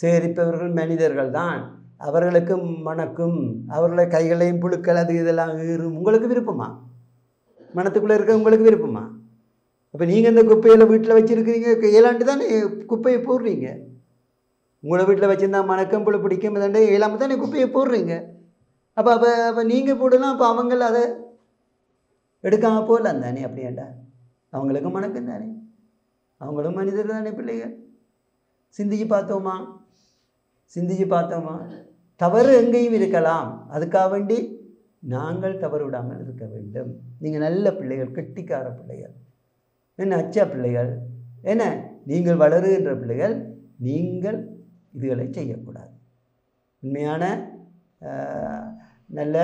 Speaker 2: சேகரிப்பவர்கள் மனிதர்கள் தான். அவர்களுக்கும் மணக்கும், அவர்களை கைகளையும் புழுக்கள் அது இதெல்லாம் ஏறும். உங்களுக்கு விருப்பமா? மனத்துக்குள்ளே இருக்க உங்களுக்கு விருப்பமா? அப்போ நீங்கள் இந்த குப்பையில் வீட்டில் வச்சுருக்கிறீங்க, ஏழாண்டு தானே குப்பையை போடுறீங்க. உங்களை வீட்டில் வச்சுருந்தா மணக்கம் புழு பிடிக்கும் தானே, ஏழாமல் தானே குப்பையை போடுறீங்க. அப்போ நீங்கள் போடலாம். அப்போ அவங்கள அதை எடுக்காமல் போடலாம் தானே. அப்படியாண்டா அவங்களுக்கும் மணக்கம் தானே, அவங்களும் மனிதர் தானே பிள்ளைகள். சிந்திச்சு பார்த்தோமா? தவறு எங்கேயும் இருக்கலாம். அதுக்காக வேண்டி நாங்கள் தவறு விடாமல் இருக்க வேண்டும். நீங்கள் நல்ல பிள்ளைகள், கெட்டிக்கார பிள்ளைகள், என்ன அச்சா பிள்ளைகள், என்ன நீங்கள் வளருகின்ற பிள்ளைகள். நீங்கள் இதுகளை செய்யக்கூடாது. உண்மையான நல்ல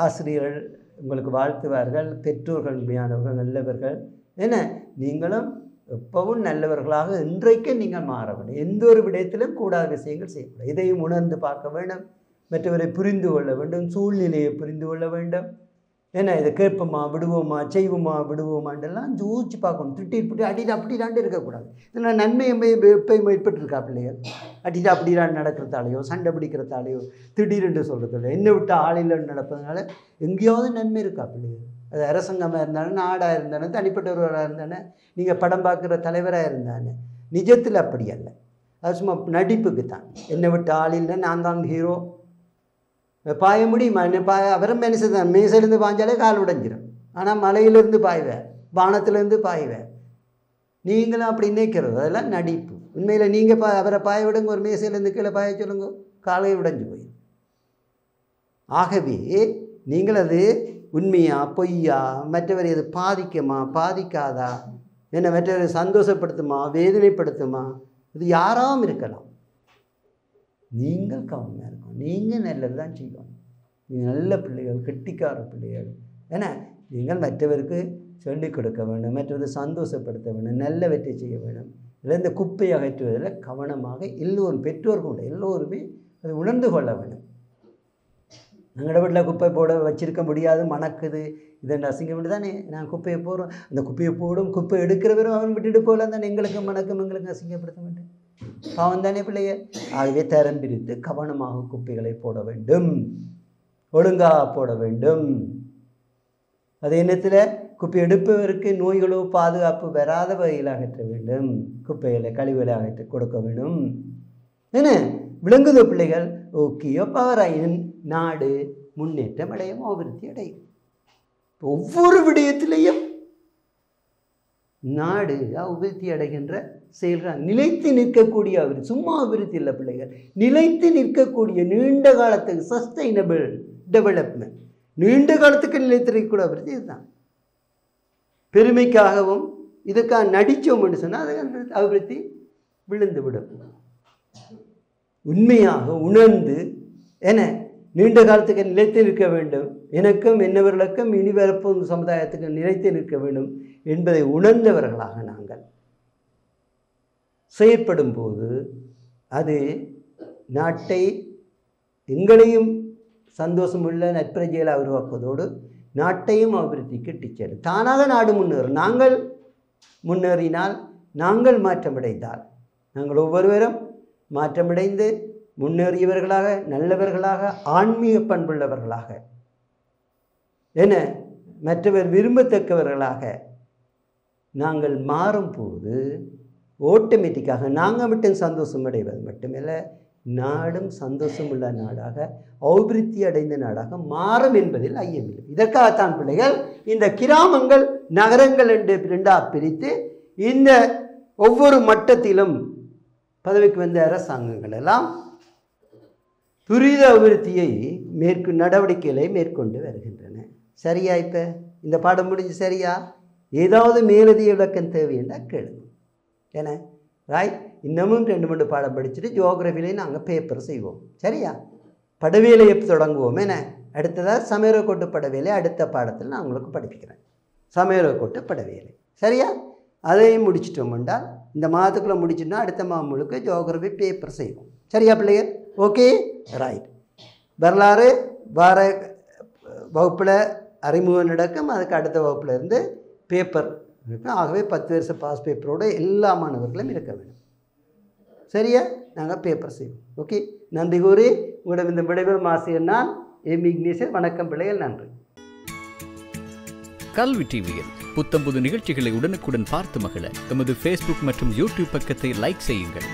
Speaker 2: ஆசிரியர்கள் உங்களுக்கு வாழ்த்துவார்கள், பெற்றோர்கள் உண்மையானவர்கள், நல்லவர்கள். ஏன்னா நீங்களும் எப்பவும் நல்லவர்களாக இன்றைக்கு நீங்கள் மாற வேண்டும். எந்த ஒரு விடயத்திலும் கூடாத விஷயங்கள் செய்யக்கூடாது. இதையும் உணர்ந்து பார்க்க வேண்டும், மற்றவரை புரிந்து கொள்ள வேண்டும், சூழ்நிலையை புரிந்து கொள்ள வேண்டும். ஏன்னா இதை கேட்போமா விடுவோமா, செய்வோமா விடுவோமான்றெல்லாம் யோசிச்சு பார்க்கணும். திட்டி அடிட்டு அப்படிடாண்டு இருக்கக்கூடாது. இதெல்லாம் நன்மை எப்பயும் ஏற்பட்டுருக்கா பிள்ளைகள்? அடிட்டு அப்படிடாண்டு நடக்கிறதாலேயோ, சண்டை பிடிக்கிறதாலேயோ, திடீரென்று சொல்கிறதாலையோ, என்ன விட்டு ஆளில் நடப்பதுனால எங்கேயாவது நன்மை இருக்கா பிள்ளைகள்? அது அரசாங்கமாக இருந்தாலும், நாடாக இருந்தாலும், தனிப்பட்டவராக இருந்தானே, நீங்கள் படம் பார்க்குற தலைவராக இருந்தானே, நிஜத்தில் அப்படி அல்ல. அது சும்மா நடிப்புக்கு தான். என்னை விட்டு ஆளில்லை, நான் தான் ஹீரோ. பாய முடியுமா? என்ன அவரும் மனுஷன் தான். மேசிலேருந்து பாய்ஞ்சாலே கால் உடைஞ்சிடும். ஆனால் மலையிலேருந்து பாய்வேன், வானத்திலேருந்து பாய்வேன். நீங்களும் அப்படி நினைக்கிறது அதெல்லாம் நடிப்பு. உண்மையில் நீங்கள் அவரை பாய விடுங்க, ஒரு மேசையிலேருந்து கீழே பாய சொல்லுங்க, காலை உடைஞ்சு போயிடும். ஆகவே நீங்கள் அது உண்மையா பொய்யா, மற்றவரை அது பாதிக்குமா பாதிக்காதா, என்ன மற்றவரை சந்தோஷப்படுத்துமா வேதனைப்படுத்துமா, இது யாராவும் இருக்கலாம். நீங்கள் கவனமாக இருக்கும். நீங்கள் நல்லது தான் செய்யணும். நீங்கள் நல்ல பிள்ளைகள், கெட்டிக்கார பிள்ளைகள். ஏன்னா நீங்கள் மற்றவருக்கு சொல்லிக் கொடுக்க வேண்டும், மற்றவரை சந்தோஷப்படுத்த வேண்டும், நல்லவற்றை செய்ய வேண்டும். இல்லை இந்த குப்பையை அகற்றுவதில் கவனமாக எல்லோரும், பெற்றோர்கள் எல்லோருமே அதை உணர்ந்து கொள்ள வேண்டும். எங்களோட வீட்டில் குப்பை போட வச்சிருக்க முடியாது, மணக்குது, இதை அசிங்கம் தானே, நான் குப்பையை போடுறோம், அந்த குப்பையை போடும், குப்பை எடுக்கிறவரும் அவன் விட்டுட்டு போகலாம் தானே, எங்களுக்கு மணக்கும், எங்களுக்கு அசிங்கப்படுத்த மாட்டேன், பாவம் தானே பிள்ளைய. ஆகவே தரம் பிரித்து கவனமாக குப்பைகளை போட வேண்டும், ஒழுங்காக போட வேண்டும். அதே நேரத்தில் குப்பை எடுப்பவருக்கு நோய்களோ பாதுகாப்பு வராத வகையில் அகற்ற வேண்டும். குப்பைகளை கழிவுகளை அகற்ற கொடுக்க வேண்டும். என்ன விளங்குதோ பிள்ளைகள்? ஓகே. பவராயின் நாடு முன்னேற்றம் அடையும், அபிவிருத்தி அடையும். ஒவ்வொரு விடயத்திலையும் நாடு அபிவிருத்தி அடைகின்ற செயல்கள், நிலைத்து நிற்கக்கூடிய அபிவிருத்தி, சும்மா அபிவிருத்தி இல்லை பிள்ளைகள், நிலைத்து நிற்கக்கூடிய நீண்ட காலத்துக்கு சஸ்டைனபிள் டெவலப்மெண்ட், நீண்ட காலத்துக்கு நிலைத்திருக்கக்கூடிய அபிவிருத்தி இதுதான். பெருமைக்காகவும் இதுக்காக நடித்தோம்னு சொன்னால் அது அந்த அபிவிருத்தி விழுந்து விடும். உண்மையாக உணர்ந்து என நீண்ட காலத்துக்கு நிலைத்து நிற்க வேண்டும், எனக்கும் என்னவர்களுக்கும் இனி வரப்போகும் சமுதாயத்துக்கு நிலைத்து நிற்க வேண்டும் என்பதை உணர்ந்தவர்களாக நாங்கள் செயற்படும் போது அது நாட்டை, எங்களையும் சந்தோஷமுள்ள நற்பிரஜைகளை உருவாக்குவதோடு நாட்டையும் அபிவிருத்திக்கு இட்டுச்சேரும். தானாக நாடு முன்னேறும். நாங்கள் முன்னேறினால், நாங்கள் மாற்றமடைந்தால், நாங்கள் ஒவ்வொருவரும் மாற்றமடைந்து முன்னேறியவர்களாக, நல்லவர்களாக, ஆன்மீக பண்புள்ளவர்களாக, என மற்றவர் விரும்பத்தக்கவர்களாக நாங்கள் மாறும்போது ஆட்டோமேட்டிக்காக நாங்கள் மட்டும் சந்தோஷம் அடைவது மட்டுமில்லை, நாடும் சந்தோஷமுள்ள நாடாக, அபிவிருத்தி அடைந்த நாடாக மாறும் என்பதில் ஐயமில்லை. இதற்காகத்தான் பிள்ளைகள் இந்த கிராமங்கள் நகரங்கள் என்று இரண்டாக பிரித்து இந்த ஒவ்வொரு மட்டத்திலும் பதவிக்கு வந்த அரசாங்கங்கள் எல்லாம் துரித அபிவிருத்தியை நடவடிக்கைகளை மேற்கொண்டு வருகின்றன. சரியா? இப்போ இந்த பாடம் முடிஞ்சு சரியா? ஏதாவது மேலதிக விளக்கம் தேவை என்றால் கேளுங்க. ஏன்னா ரைட், இன்னமும் 2-3 பாடம் படிச்சுட்டு ஜியோகிராஃபிலையும் நாங்கள் பேப்பர் செய்வோம். சரியா? படவேலையை தொடங்குவோம். ஏன்னா அடுத்ததாக சமையலக்கோட்டு படவேலை அடுத்த பாடத்தில் நான் உங்களுக்கு படிப்பிக்கிறேன். சமையலக்கோட்டு படவேலை. சரியா? அதையும் முடிச்சிட்டோம் என்றால் இந்த மாதத்துக்குள்ளே முடிச்சுட்டோம்னா அடுத்த மாதம் முழுக்க ஜியோகிராஃபி பேப்பர் செய்வோம். சரியா பிள்ளைகள்? Okay right. வரலாறு வார வகுப்பில் அறிமுகம் நடக்கும், அதுக்கு அடுத்த வகுப்பில் இருந்து பேப்பர் இருக்கும். ஆகவே 10 வருஷ பாஸ் பேப்பரோடு எல்லா மாணவர்களும் இருக்க வேண்டும். சரியா? நாங்கள் பேப்பர் செய்வோம். ஓகே, நன்றி கூறி உங்களிடம் இந்த விடைபெறும் ஆசிரியர் நான் எம் இக்னேஷன். வணக்கம் பிள்ளைகள், நன்றி.
Speaker 3: கல்வி டிவியில் புத்தம்புது நிகழ்ச்சிகளை உடனுக்குடன் பார்த்து மகிழ எமது ஃபேஸ்புக் மற்றும் யூடியூப் பக்கத்தை லைக் செய்யுங்கள்.